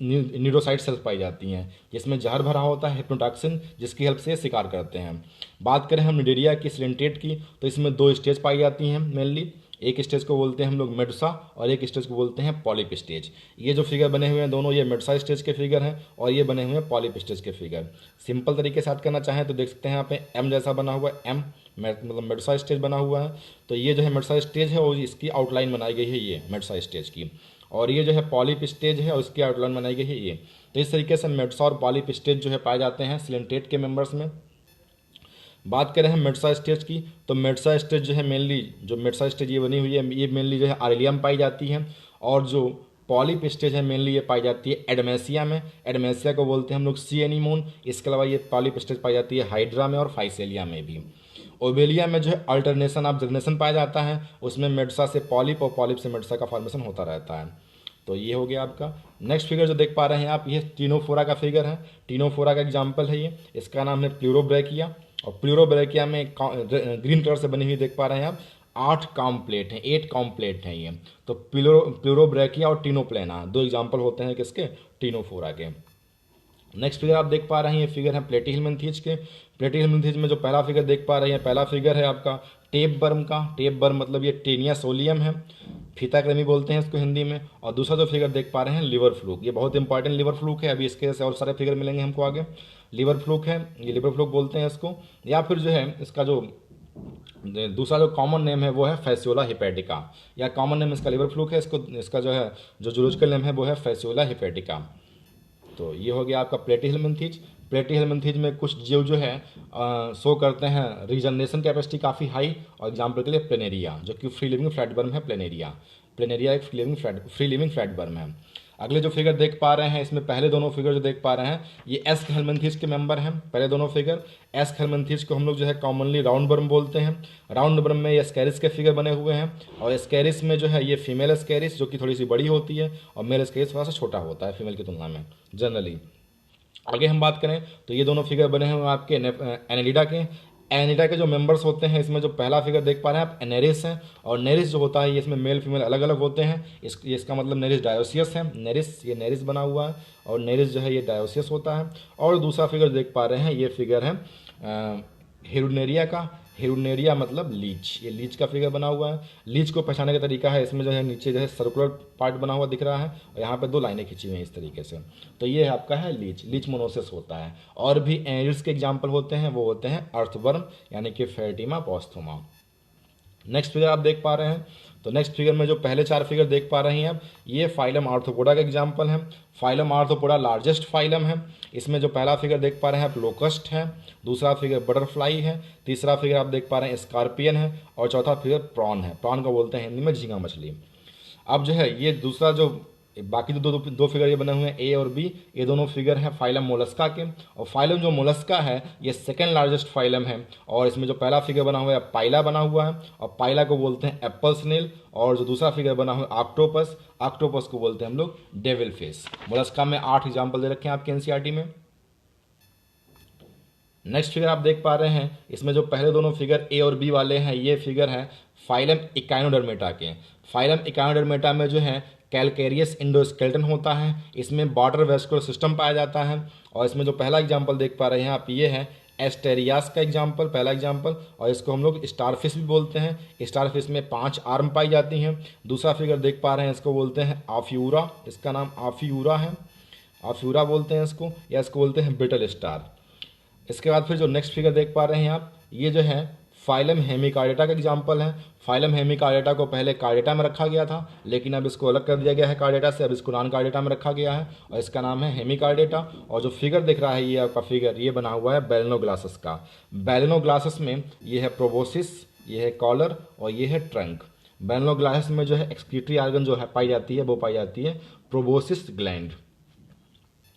न्यूरोसाइट सेल्स पाई जाती हैं, जिसमें जहर भरा होता है हिप्नोटॉक्सिन, जिसकी हेल्प से शिकार करते हैं। बात करें हम निडेरिया की सिलेंटेट की, तो इसमें दो स्टेज पाई जाती हैं मेनली। एक स्टेज को बोलते हैं हम लोग मेडुसा, और एक स्टेज को बोलते हैं पॉलिप स्टेज। ये जो फिगर बने हुए हैं दोनों, ये मेडुसा स्टेज के फिगर हैं, और ये बने हुए हैं पॉलिप स्टेज के फिगर। सिंपल तरीके से याद करना चाहें तो देख सकते हैं यहाँ पे एम जैसा बना हुआ है, एम मतलब मेडुसा स्टेज बना हुआ है। तो ये जो है मेडुसा स्टेज है और इसकी आउटलाइन बनाई गई है ये मेडुसा स्टेज की, और ये जो है पॉलिप स्टेज है और उसकी आउटलाइन बनाई गई है ये। तो इस तरीके से मेडुसा और पॉलिप स्टेज जो है पाए जाते हैं सिलेंटेट के मेंबर्स में। बात करें हम मेडुसा स्टेज की, तो मेडुसा स्टेज जो है मेनली, जो मेडुसा स्टेज ये बनी हुई है ये मेनली जो है आरेलिया में पाई जाती है, और जो पॉलिप स्टेज है मेनली ये पाई जाती है एडमेसिया में। एडमेसिया को बोलते हैं हम लोग सी एनीमोन। इसके अलावा ये पॉलिप स्टेज पाई जाती है हाइड्रा में और फाइसेलिया में भी। ओबेलिया में जो है अल्टरनेशन ऑफ जनरेशन पाया जाता है, उसमें मेडुसा से पॉलिप और पॉलिप से मेडुसा का फॉर्मेशन होता रहता है। तो ये हो गया आपका। नेक्स्ट फिगर जो देख पा रहे हैं आप, ये टीनोफोरा का फिगर है। टीनोफोरा का एग्जाम्पल है ये, इसका नाम है प्लूरोब्रैकिया, और प्लूरोब्रैकिया में ग्रीन कलर से बनी हुई देख पा रहे हैं आप 8 काम प्लेट हैं, 8 काम प्लेट हैं ये। तो प्लूरोब्रैकिया और टीनोप्लेना दो एग्जाम्पल होते हैं किसके, टीनोफोरा के। नेक्स्ट फिगर आप देख पा रहे हैं ये फिगर है प्लेटीहेल्मिन्थीज के। प्लेटिहेलमिन्थेज में जो पहला फिगर देख पा रहे हैं, पहला फिगर है आपका टेप बर्म का। टेप बर्म मतलब ये टेनिया सोलियम है, फीताकृमि बोलते हैं इसको हिंदी में। और दूसरा जो फिगर देख पा रहे हैं लिवर फ्लूक, ये बहुत इंपॉर्टेंट लिवर फ्लूक है। अभी इसके जैसे और सारे फिगर मिलेंगे हमको आगे। लिवर फ्लूक है, ये लिवर फ्लूक बोलते हैं इसको। या फिर जो है इसका जो दूसरा जो कॉमन नेम है वो है फैसियोला हिपैटिका, या कॉमन नेम इसका लिवर फ्लूक है, इसको इसका जो है जो जूलॉजिकल नेम है वो है फैसियोला हिपैटिका। तो ये हो गया आपका प्लेटिहेलमिन्थेज। प्लेटिहेलमिन्थेज में कुछ जीव जो है शो करते हैं रीजनरेशन कैपेसिटी काफ़ी हाई। और एग्जाम्पल के लिए प्लेनेरिया, जो कि फ्री लिविंग फ्लैट बर्म है। प्लेनेरिया प्लेनेरिया एक फ्री लिविंग फ्लैट बर्म है। अगले जो फिगर देख पा रहे हैं, इसमें पहले दोनों फिगर जो देख पा रहे हैं ये एस हेलमिन्थेज के मेंबर हैं। पहले दोनों फिगर एस हेलमिन्थेज को हम लोग जो है कॉमनली राउंड बर्म बोलते हैं। राउंड बर्म में ये स्कैरिस के फिगर बने हुए हैं। और स्कैरिस में जो है ये फीमेल स्कैरिस जो कि थोड़ी सी बड़ी होती है, और मेल स्कैरिस थोड़ा सा छोटा होता है फीमेल की तुलना में जनरली। आगे हम बात करें तो ये दोनों फिगर बने हुए आपके एनेलिडा के। एनेलिडा के जो मेंबर्स होते हैं, इसमें जो पहला फिगर देख पा रहे हैं आप नेरिस है। और नेरिस जो होता है ये इसमें मेल फीमेल अलग अलग होते हैं। इसका मतलब नेरिस डायोसियस है। नेरिस ये नेरिस बना हुआ है, और नेरिस जो है ये डायोसियस होता है। और दूसरा फिगर देख पा रहे हैं ये फिगर है हेरुनेरिया का। हेरुनेरिया मतलब लीच, ये लीच का फिगर बना हुआ है। लीच को पहचानने का तरीका है, इसमें जो है नीचे जो है सर्कुलर पार्ट बना हुआ दिख रहा है, और यहाँ पे दो लाइनें खींची हुई हैं इस तरीके से। तो ये आपका है लीच, लीच मोनोसिस होता है। और भी एनिड्स के एग्जाम्पल होते हैं, वो होते हैं अर्थवर्म यानी कि फेरेटिमा पॉस्थुमा। नेक्स्ट फिगर आप देख पा रहे हैं, तो नेक्स्ट फिगर में जो पहले चार फिगर देख पा रहे हैं आप, ये फाइलम आर्थ्रोपोडा का एग्जाम्पल है। फाइलम आर्थ्रोपोडा लार्जेस्ट फाइलम है। इसमें जो पहला फिगर देख पा रहे हैं आप लोकस्ट है, दूसरा फिगर बटरफ्लाई है, तीसरा फिगर आप देख पा रहे हैं स्कॉर्पियन है, और चौथा फिगर प्रॉन है। प्रॉन को बोलते हैं हिंदी में झींगा मछली। अब जो है ये दूसरा जो बाकी दो फिगर ये बने हुए हैं ए और बी, ये दोनों फिगर हैं फाइलम मोलस्का के। और फाइलम जो मोलस्का है ये सेकेंड लार्जेस्ट फाइलम है। और इसमें जो पहला फिगर बना हुआ है पाइला बना हुआ है, और पाइला को बोलते हैं एप्पल स्नेल। और जो दूसरा फिगर बना हुआ है ऑक्टोपस, ऑक्टोपस को बोलते हैं हम लोग डेविल फिश। मोलस्का में 8 एग्जाम्पल दे रखे हैं आपके एनसीईआरटी में। नेक्स्ट फिगर आप देख पा रहे हैं, इसमें जो पहले दोनों फिगर ए और बी वाले हैं ये फिगर हैं फाइलम इकाइनोडर्मेटा के। फाइलम इकाइनोडर्मेटा में जो है कैलकेरियस इंडोस्केलेटन होता है, इसमें वाटर वेस्कुलर सिस्टम पाया जाता है। और इसमें जो पहला एग्जाम्पल देख पा रहे हैं आप ये है एस्टेरियास का एग्जाम्पल, पहला एग्जाम्पल। और इसको हम लोग स्टारफिश भी बोलते हैं। स्टारफिश में 5 आर्म पाई जाती हैं। दूसरा फिगर देख पा रहे हैं, इसको बोलते हैं आफ्यूरा, इसका नाम आफ्यूरा है, आफ्यूरा बोलते हैं इसको, या इसको बोलते हैं ब्रिटल स्टार। इसके बाद फिर जो नेक्स्ट फिगर देख पा रहे हैं आप, ये जो है फाइलम हेमिकार्डेटा का एग्जाम्पल है। फाइलम हेमिकार्डेटा को पहले कार्डेटा में रखा गया था, लेकिन अब इसको अलग कर दिया गया है कार्डेटा से, अब इसको नॉन कार्डेटा में रखा गया है, और इसका नाम है हेमिकार्डेटा। और जो फिगर दिख रहा है ये आपका फिगर ये बना हुआ है बैलेनोग्लासस का। बैलेनोग्लासस में ये है प्रोबोसिस, ये है कॉलर, और ये है ट्रंक। बैलेनोग्लासस में जो है एक्सक्रीटरी आर्गन जो है पाई जाती है वो पाई जाती है प्रोबोसिस ग्लैंड।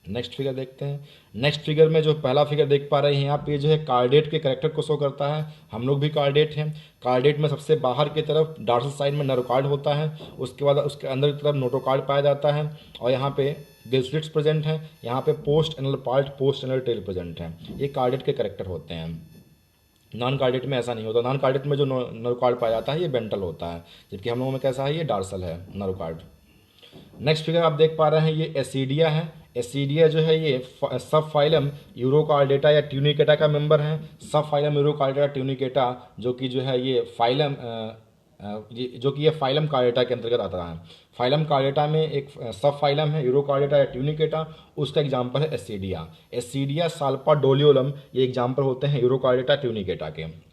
नेक्स्ट फिगर देखते हैं। नेक्स्ट फिगर में जो पहला फिगर देख पा रहे हैं यहाँ पे जो है कार्डेट के कैरेक्टर को शो करता है। हम लोग भी कार्डेट हैं। कार्डेट में सबसे बाहर की तरफ डार्सल साइड में नरोकार्ड होता है, उसके बाद उसके अंदर की तरफ नोटोकार्ड पाया जाता है, और यहाँ पे गिल स्लिट्स प्रेजेंट हैं। यहाँ पे post anal part, post anal tail present है। ये कार्डेट के कैरेक्टर होते हैं। नॉन कार्डेट में ऐसा नहीं होता। नॉन कार्डेट में जो नरोकार्ड पाया जाता है ये बेंटल होता है, जबकि हम लोगों में कैसा है ये डार्सल है नरोकार्ड। नेक्स्ट फिगर आप देख पा रहे हैं ये एसिडिया है। एसिडिया जो है ये सब फाइलम यूरोकार्डेटा या ट्यूनिकेटा का मेंबर है। सब फाइलम यूरोकार्डेटा ट्यूनिकेटा जो कि जो है ये फाइलम जो कि ये फाइलम कार्डेटा के अंतर्गत आता है। फाइलम कार्डेटा में एक सब फाइलम है यूरोकार्डेटा या ट्यूनिकेटा, उसका एग्जाम्पल है एसिडिया। एसिडिया साल्पा डोलियोलम ये एग्जाम्पल होते हैं यूरोकार्डेटा ट्यूनिकेटा के।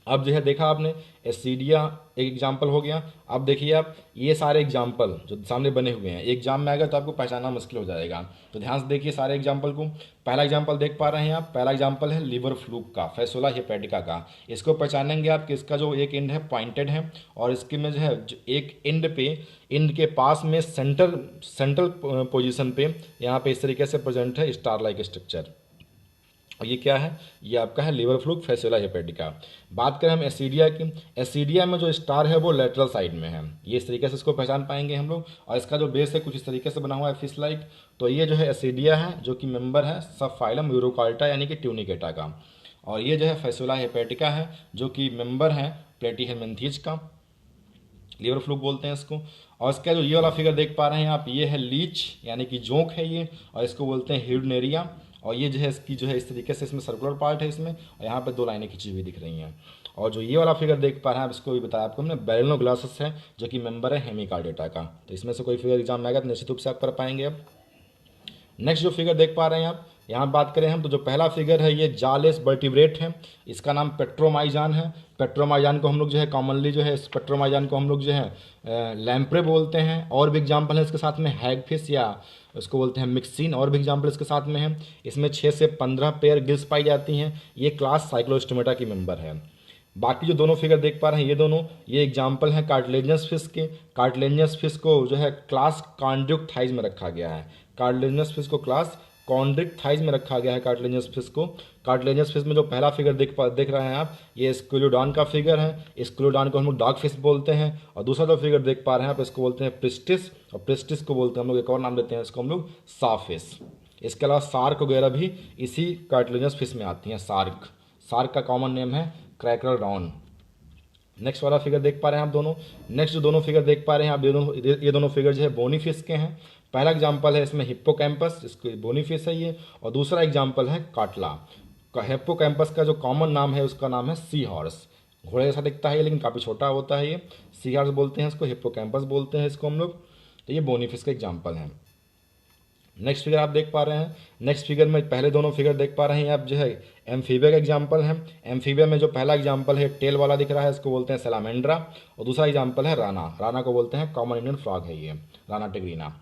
अब जो है देखा आपने एसिडिया एक एग्जाम्पल हो गया। अब देखिए आप ये सारे एग्जाम्पल जो सामने बने हुए हैं एग्जाम में आएगा तो आपको पहचानना मुश्किल हो जाएगा, तो ध्यान से देखिए सारे एग्जाम्पल को। पहला एग्जाम्पल देख पा रहे हैं आप, पहला एग्जाम्पल है लिवर फ्लूक का, फैसोला हिपैटिका का। इसको पहचानेंगे आप कि इसका जो एक एंड है पॉइंटेड है, और इसके में जो है एक एंड पे, एंड के पास में सेंट्रल पोजिशन पे यहाँ पे इस तरीके से प्रेजेंट है स्टार लाइक स्ट्रक्चर। और ये क्या है, ये आपका है लिवर फ्लूक फैसोला हिपैटिका। बात करें हम एसिडिया की, एसिडिया में जो स्टार है वो लेटरल साइड में है, ये इस तरीके से इसको पहचान पाएंगे हम लोग। और इसका जो बेस है कुछ इस तरीके से बना हुआ है फिश लाइक। तो ये जो है एसिडिया है जो कि मेंबर है सब फाइलम यूरोकार्डेटा यानी कि ट्यूनिकेटा का। और ये जो है फैसोला हिपैटिका है जो कि मेंबर है प्लेटिहेलमिन्थेज का, लिवर फ्लूक बोलते हैं इसको। और इसका जो ये वाला फिगर देख पा रहे हैं आप, ये है लीच यानी कि जोंक है ये, और इसको बोलते हैं हिरुनेरिया। और ये जो है इसकी जो है इस तरीके से इसमें सर्कुलर पार्ट है इसमें, और यहाँ पे 2 लाइनें खिंची हुई दिख रही हैं। और जो ये वाला फिगर देख पा रहे हैं आप, इसको भी बताया आपको हमने, बेरेनो ग्लासेस है जो कि मेंबर है हेमिकार्डेटा का। तो इसमें से कोई फिगर एग्जाम में आएगा तो निश्चित रूप से आप कर पाएंगे। अब नेक्स्ट जो फिगर देख पा रहे हैं आप, यहाँ बात करें हम तो जो पहला फिगर है ये जालेस वर्टिब्रेट है, इसका नाम पेट्रोमाइजान है। पेट्रोमाइजान को हम लोग जो है कॉमनली जो है इस पेट्रोमाइजान को हम लोग जो है लैम्प्रे बोलते हैं। और भी एग्जाम्पल है इसके साथ में हैगफिश या उसको बोलते हैं मिक्सिन, और भी एग्जाम्पल इसके साथ में है। इसमें 6 से 15 पेयर गिल्स पाई जाती हैं। ये क्लास साइक्लोस्टोमेटा की मेंबर है। बाकी जो दोनों फिगर देख पा रहे हैं ये दोनों, ये एग्जाम्पल हैं कार्टिलेजिनस फिश के। कार्टिलेजिनस फिश को जो है क्लास कॉन्ड्रिक्टाइज में रखा गया है। कार्टिलेजिनस फिश को क्लास कॉन्ड्रिक्टाइज में रखा गया है कार्टिलेजिनस फिश को। कार्टिलेजिनस फिश में जो पहला फिगर देख रहे हैं आप, ये स्क्विलोडॉन का फिगर है। स्क्विलोडॉन को हम लोग डॉग फिश बोलते हैं। और दूसरा जो फिगर देख पा रहे हैं आप, इसको बोलते हैं प्रिस्टिस, और प्रिस्टिस को बोलते हैं हम लोग एक और नाम देते हैं इसको हम लोग साफिश। इसके अलावा सार्क वगैरह भी इसी कार्टिलेजिनस फिश में आती हैं। सार्क का कॉमन नेम है क्रैकरडॉन। नेक्स्ट वाला फिगर देख पा रहे हैं आप दोनों। नेक्स्ट जो दोनों फिगर देख पा रहे हैं आप, ये दोनों फिगर जो है बोनी फिश के हैं। पहला एग्जाम्पल है इसमें हिप्पोकैम्पस, इसको बोनी फिश है ये। और दूसरा एग्जाम्पल है काटला। हिप्पोकैम्पस का जो कॉमन नाम है उसका नाम है सी हॉर्स। घोड़े जैसा दिखता है ये, लेकिन काफ़ी छोटा होता है ये। सी हॉर्स बोलते हैं इसको, हिप्पोकैम्पस बोलते हैं इसको हम लोग। तो ये बोनी फिश का एग्जाम्पल है। नेक्स्ट फिगर आप देख पा रहे हैं। नेक्स्ट फिगर में पहले दोनों फिगर देख पा रहे हैं आप जो है एम्फीबिया का एग्जाम्पल है। एम्फीबिया में जो पहला एग्जाम्पल है टेल वाला दिख रहा है, इसको बोलते हैं सैलामेंड्रा। और दूसरा एग्जाम्पल है राना को बोलते हैं कॉमन इंडियन फ्रॉग है ये, राना टिग्रीना।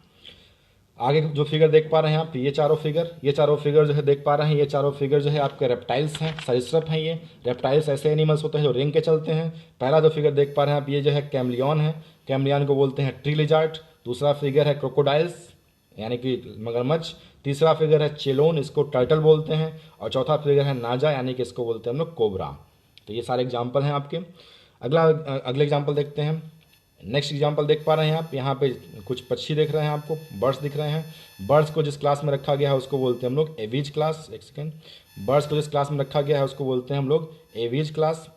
आगे जो फिगर देख पा रहे हैं आप, ये चारों फिगर जो है देख पा रहे हैं, ये चारों फिगर जो है आपके रेप्टाइल्स हैं, सरीसृप हैं। ये रेप्टाइल्स ऐसे एनिमल्स होते हैं जो रिंग के चलते हैं। पहला जो फिगर देख पा रहे हैं आप, ये जो है कैमलियन है। कैमलियन को बोलते हैं ट्री लिजार्ड। दूसरा फिगर है क्रोकोडाइल्स यानी कि मगरमच्छ। तीसरा फिगर है चेलोन, इसको टर्टल बोलते हैं। और चौथा फिगर है नाजा यानी कि इसको बोलते हैं हम लोग कोबरा। तो ये सारे एग्जाम्पल हैं आपके। अगले एग्जाम्पल देखते हैं। नेक्स्ट एग्जाम्पल देख पा रहे हैं आप, यहाँ पे कुछ पक्षी देख रहे हैं आपको, बर्ड्स दिख रहे हैं। बर्ड्स को जिस क्लास में रखा गया है उसको बोलते हैं हम लोग एवीज क्लास। एक सेकेंड, बर्ड्स को जिस क्लास में रखा गया है उसको बोलते हैं हम लोग एवीज क्लास।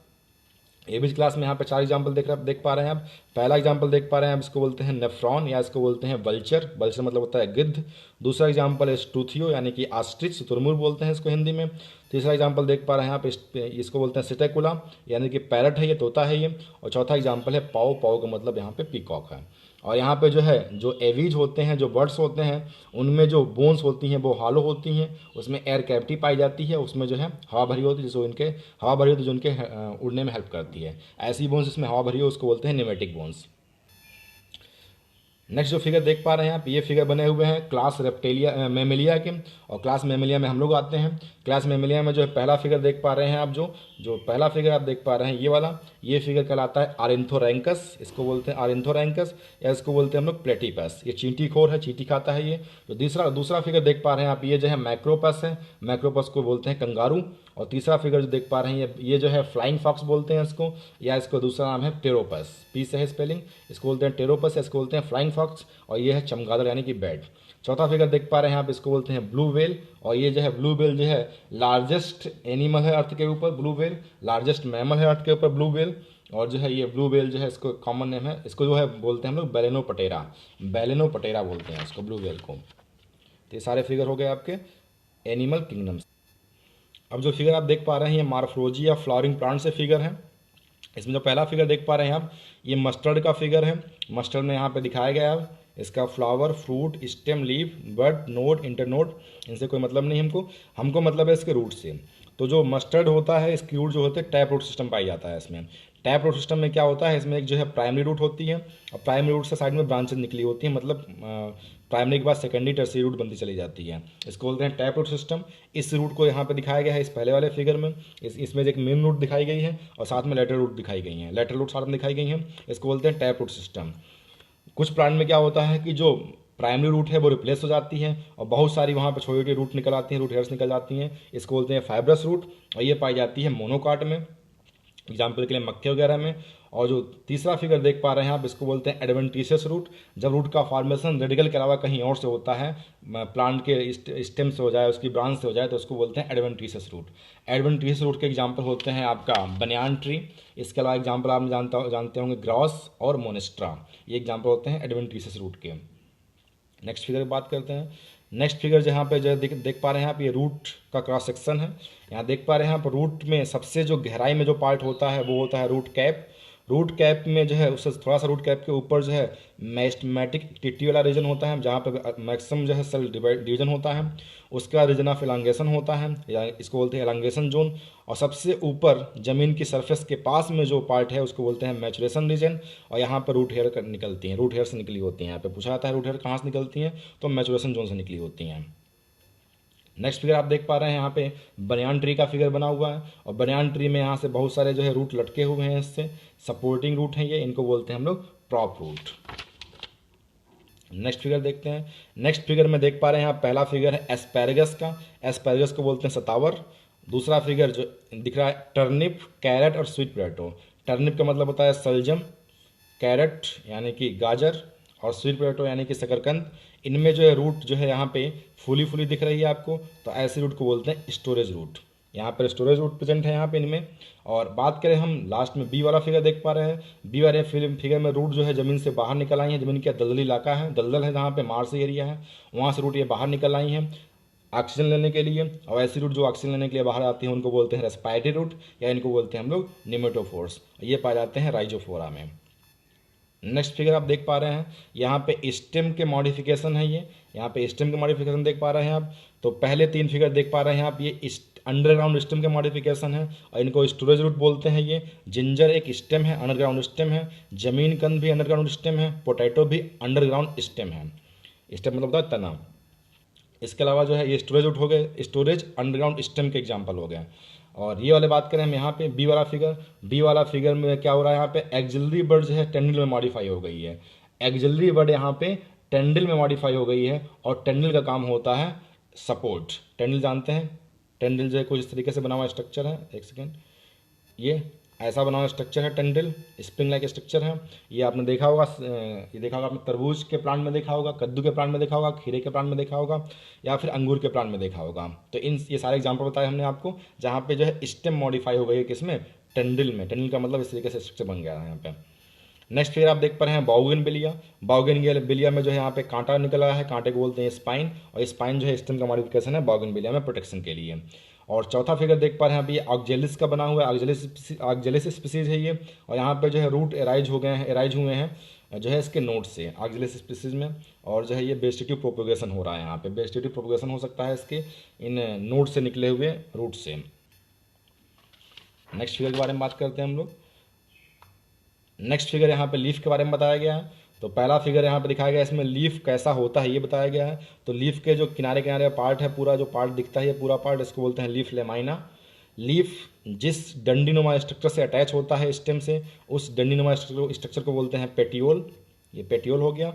एवीज क्लास में यहाँ पे 4 एग्जाम्पल देख पा रहे हैं आप। पहला एग्जाम्पल देख पा रहे हैं आप, इसको बोलते हैं नेफ्रॉन या इसको बोलते हैं वल्चर। वल्चर मतलब होता है गिद्ध। दूसरा एग्जाम्पल है स्टूथियो यानी कि आस्ट्रिच, तुरमुर बोलते हैं इसको हिंदी में। तीसरा एग्जाम्पल देख पा रहे हैं आप, इसको बोलते हैं सिटेकुला यानी कि पैरट है ये, तोता है ये। और चौथा एग्जाम्पल है पाओ का मतलब यहाँ पे पीकॉक है। और यहाँ पे जो है जो एवीज होते हैं, जो बर्ड्स होते हैं, उनमें जो बोन्स होती हैं वो हॉलो होती हैं। उसमें एयर कैविटी पाई जाती है, उसमें जो है हवा भरी होती है, जिसको इनके हवा भरी होती है जो उनके उड़ने में हेल्प करती है। ऐसी बोन्स जिसमें हवा भरी हो उसको बोलते हैं निमेटिक बोन्स। नेक्स्ट जो फिगर देख पा रहे हैं आप, ये फिगर बने हुए हैं क्लास रेप्टेलिया मेमेलिया के। और क्लास मेमेलिया में हम लोग आते हैं। क्लास मेमेलिया में जो है पहला फिगर देख पा रहे हैं आप, जो पहला फिगर आप देख पा रहे हैं ये वाला, ये फिगर कहलाता है आरिन्थोरैंकस। इसको बोलते हैं आरिन्थोरैंकस या इसको बोलते हैं हम लोग प्लेटीपस। ये चींटी खोर है, चींटी खाता है ये। तो दूसरा फिगर देख पा रहे हैं आप, ये जो है मैक्रोपस है। मैक्रोपस को बोलते हैं कंगारू। और तीसरा फिगर जो देख पा रहे हैं ये जो है फ्लाइंग फॉक्स बोलते हैं इसको, या इसको दूसरा नाम है टेरोपस। पी से है स्पेलिंग। इसको बोलते हैं टेरोपस या इसको बोलते हैं फ्लाइंग फॉक्स। और ये है चमगादड़ यानी कि बैट। चौथा फिगर देख पा रहे हैं आप, इसको बोलते हैं ब्लू वेल। और ये जो है ब्लू वेल जो है लार्जेस्ट एनिमल है अर्थ के ऊपर, ब्लू वेल लार्जेस्ट मैमल है अर्थ के ऊपर, ब्लू वेल। और जो है ये ब्लू वेल जो है इसको कॉमन नेम है, इसको जो है बोलते हैं हम लोग बेलेनो पटेरा बोलते हैं इसको, ब्लू वेल को। तो ये सारे फिगर हो गए आपके एनिमल किंगडम्स। अब जो फिगर आप देख पा रहे हैं ये मार्फोलॉजी या फ्लावरिंग प्लांट से फिगर है। इसमें जो पहला फिगर देख पा रहे हैं आप, ये मस्टर्ड का फिगर है। मस्टर्ड में यहाँ पे दिखाया गया है इसका फ्लावर, फ्रूट, स्टेम, लीफ, बड, नोड, इंटरनोड, इनसे कोई मतलब नहीं हमको मतलब है इसके रूट से। तो जो मस्टर्ड होता है इसकी रूट जो होते हैं टैप रूट सिस्टम पाई जाता है इसमें। टैप रूट सिस्टम में क्या होता है, इसमें एक जो है प्राइमरी रूट होती है और प्राइमरी रूट से साइड में ब्रांचेज निकली होती है, मतलब प्राइमरी के बाद सेकेंडरी टर्सरी रूट बनती चली जाती है। इसको बोलते हैं टैप रूट सिस्टम। इस रूट को यहाँ पे दिखाया गया है इस पहले वाले फिगर में। इसमें एक मेन रूट दिखाई गई है और साथ में लेटरल रूट दिखाई गई हैं, लेटरल रूट साथ में दिखाई गई हैं। इसको बोलते हैं टैप रूट सिस्टम। कुछ प्लांट में क्या होता है कि जो प्राइमरी रूट है वो रिप्लेस हो जाती है और बहुत सारी वहाँ पर छोटी छोटी रूट निकल आती हैं, रूट हेयर्स निकल जाती हैं। इसको बोलते हैं फाइब्रस रूट और ये पाई जाती है मोनोकाट में, एग्जाम्पल के लिए मक्खे वगैरह में। और जो तीसरा फिगर देख पा रहे हैं आप, इसको बोलते हैं एडवेंटिशियस रूट। जब रूट का फॉर्मेशन रेडिकल के अलावा कहीं और से होता है, प्लांट के स्टेम से हो जाए, उसकी ब्रांच से हो जाए, तो उसको बोलते हैं एडवेंटिशियस रूट। एडवेंटिशियस रूट के एग्जाम्पल होते हैं आपका बनियान ट्री। इसके अलावा एग्जाम्पल आप जानते होंगे ग्रॉस और मोनेस्ट्रा, ये एग्जाम्पल होते हैं एडवेंटिशियस रूट के। नेक्स्ट फिगर की बात करते हैं। नेक्स्ट फिगर जहाँ पे जो देख पा रहे हैं आप, ये रूट का क्रॉस सेक्शन है। यहाँ देख पा रहे हैं आप, रूट में सबसे जो गहराई में जो पार्ट होता है वो होता है रूट कैप। रूट कैप में जो है उससे थोड़ा सा रूट कैप के ऊपर जो है मैस्टमैटिक टिटी वाला रीजन होता है, जहाँ पे मैक्सिमम जो है सेल डिवीजन होता है। उसका रीजन ऑफ एलांगेशन होता है, या इसको बोलते हैं एलांगेशन जोन। और सबसे ऊपर जमीन की सरफेस के पास में जो पार्ट है उसको बोलते हैं मैचुरेशन रीजन। और यहाँ पर रूट हेयर निकलती हैं, रूट हेयर से निकली होती हैं। यहाँ पे पूछा जाता है रूट हेयर कहाँ से निकलती हैं, तो मैचुरेशन जोन से निकली होती हैं। नेक्स्ट फिगर आप देख पा रहे हैं यहाँ पे बनियान ट्री का फिगर बना हुआ है, और बनियान ट्री में यहाँ से बहुत सारे जो है रूट लटके हुए हैं, इससे सपोर्टिंग रूट हैं ये, इनको बोलते हैं हम लोग प्रॉप रूट। नेक्स्ट फिगर देखते हैं। नेक्स्ट फिगर में देख पा रहे हैं आप, पहला फिगर है एस्पैरगस का। एस्पैरगस को बोलते हैं सतावर। दूसरा फिगर जो दिख रहा है टर्निप, कैरेट और स्वीट पोटैटो। टर्निप का मतलब होता है सलजम, कैरेट यानी कि गाजर, और स्वीट पोटैटो यानी कि शकरकंद। इनमें जो है रूट जो है यहाँ पे फूली फूली दिख रही है आपको, तो ऐसे रूट को बोलते हैं स्टोरेज रूट। यहाँ पर स्टोरेज रूट प्रेजेंट है यहाँ पे इनमें। और बात करें हम लास्ट में बी वाला फिगर देख पा रहे हैं। बी वाले फिगर में रूट जो है ज़मीन से बाहर निकल आई है। ज़मीन का दलदली इलाका है, दलदल है जहाँ पे मार्स एरिया है, वहाँ से रूट ये बाहर निकल आई हैं ऑक्सीजन लेने के लिए। और ऐसी रूट जो ऑक्सीजन लेने के लिए बाहर आती है उनको बोलते हैं रेस्पिरेटरी रूट, या इनको बोलते हैं हम लोग निमेटोफोर्स। ये पाए जाते हैं राइजोफोरा में। नेक्स्ट फिगर आप देख पा रहे हैं, यहाँ पे स्टेम के मॉडिफिकेशन है ये। यहाँ पे स्टेम के मॉडिफिकेशन देख पा रहे हैं आप। तो पहले 3 फिगर देख पा रहे हैं आप, ये अंडरग्राउंड स्टेम के मॉडिफिकेशन है, और इनको स्टोरेज रूट बोलते हैं। ये जिंजर एक स्टेम है, अंडरग्राउंड स्टेम है। जमीन कंद भी अंडरग्राउंड स्टेम है। पोटैटो भी अंडरग्राउंड स्टेम है। स्टेम मतलब होता है तना। इसके अलावा जो है ये स्टोरेज रूट हो गए, स्टोरेज अंडरग्राउंड स्टेम के एग्जाम्पल हो गए। और ये वाले बात करें हम यहाँ पे बी वाला फिगर। बी वाला फिगर में क्या हो रहा है, यहाँ पे एक्सिलरी वर्ड जो है टेंडिल में मॉडिफाई हो गई है। एक्सिलरी वर्ड यहाँ पे टेंडिल में मॉडिफाई हो गई है, और टेंडिल का काम होता है सपोर्ट। टेंडिल जानते हैं, टेंडिल जो है कुछ इस तरीके से बना हुआ स्ट्रक्चर है। एक सेकेंड, ये ऐसा बना हुआ स्ट्रक्चर है टेंडिल, स्प्रिंग लाइक स्ट्रक्चर है। ये आपने देखा होगा, ये देखा होगा आपने तरबूज के प्लांट में देखा होगा, कद्दू के प्लांट में देखा होगा, खीरे के प्लांट में देखा होगा, या फिर अंगूर के प्लांट में देखा होगा। तो ये सारे एग्जाम्पल बताए हमने आपको, जहाँ पे जो है स्टेम मॉडिफाई हो गई है किसमें, टेंडिल में। टेंडिल का मतलब इस तरीके से स्ट्रक्चर बन गया है यहाँ पे। नेक्स्ट फिर आप देख पा रहे हैं बाउगेनविलिया। बाउगेनविलिया में जो है यहाँ पे कांटा निकला है, कांटे को बोलते हैं स्पाइन, और स्पाइन जो है स्टेम का मॉडिफिकेशन है बाउगेनविलिया में प्रोटेक्शन के लिए। और चौथा फिगर देख पा रहे हैं अभी ऑक्जेलिस का बना हुआ है। ऑक्जेलिस स्पीसीज है ये, और यहाँ पे जो है रूट एराइज हुए हैं जो है इसके नोड से ऑक्जेलिस स्पीसीज में। और जो है ये वेजिटेटिव प्रोपोगेशन हो रहा है, यहाँ पे वेजिटेटिव प्रोपोगेशन हो सकता है इसके इन नोड से निकले हुए रूट से। नेक्स्ट फिगर के बारे में बात करते हैं हम लोग। नेक्स्ट फिगर यहाँ पे लीफ के बारे में बताया गया है। तो पहला फिगर यहाँ पे दिखाया गया है, इसमें लीफ कैसा होता है ये बताया गया है। तो लीफ के जो किनारे किनारे पार्ट है, पूरा जो पार्ट दिखता है ये पूरा पार्ट, इसको बोलते हैं लीफ लेमाइना। लीफ जिस डंडीनुमा स्ट्रक्चर से अटैच होता है स्टेम से, उस डंडीनुमा स्ट्रक्चर को बोलते हैं पेटियोल। ये पेटियोल हो गया,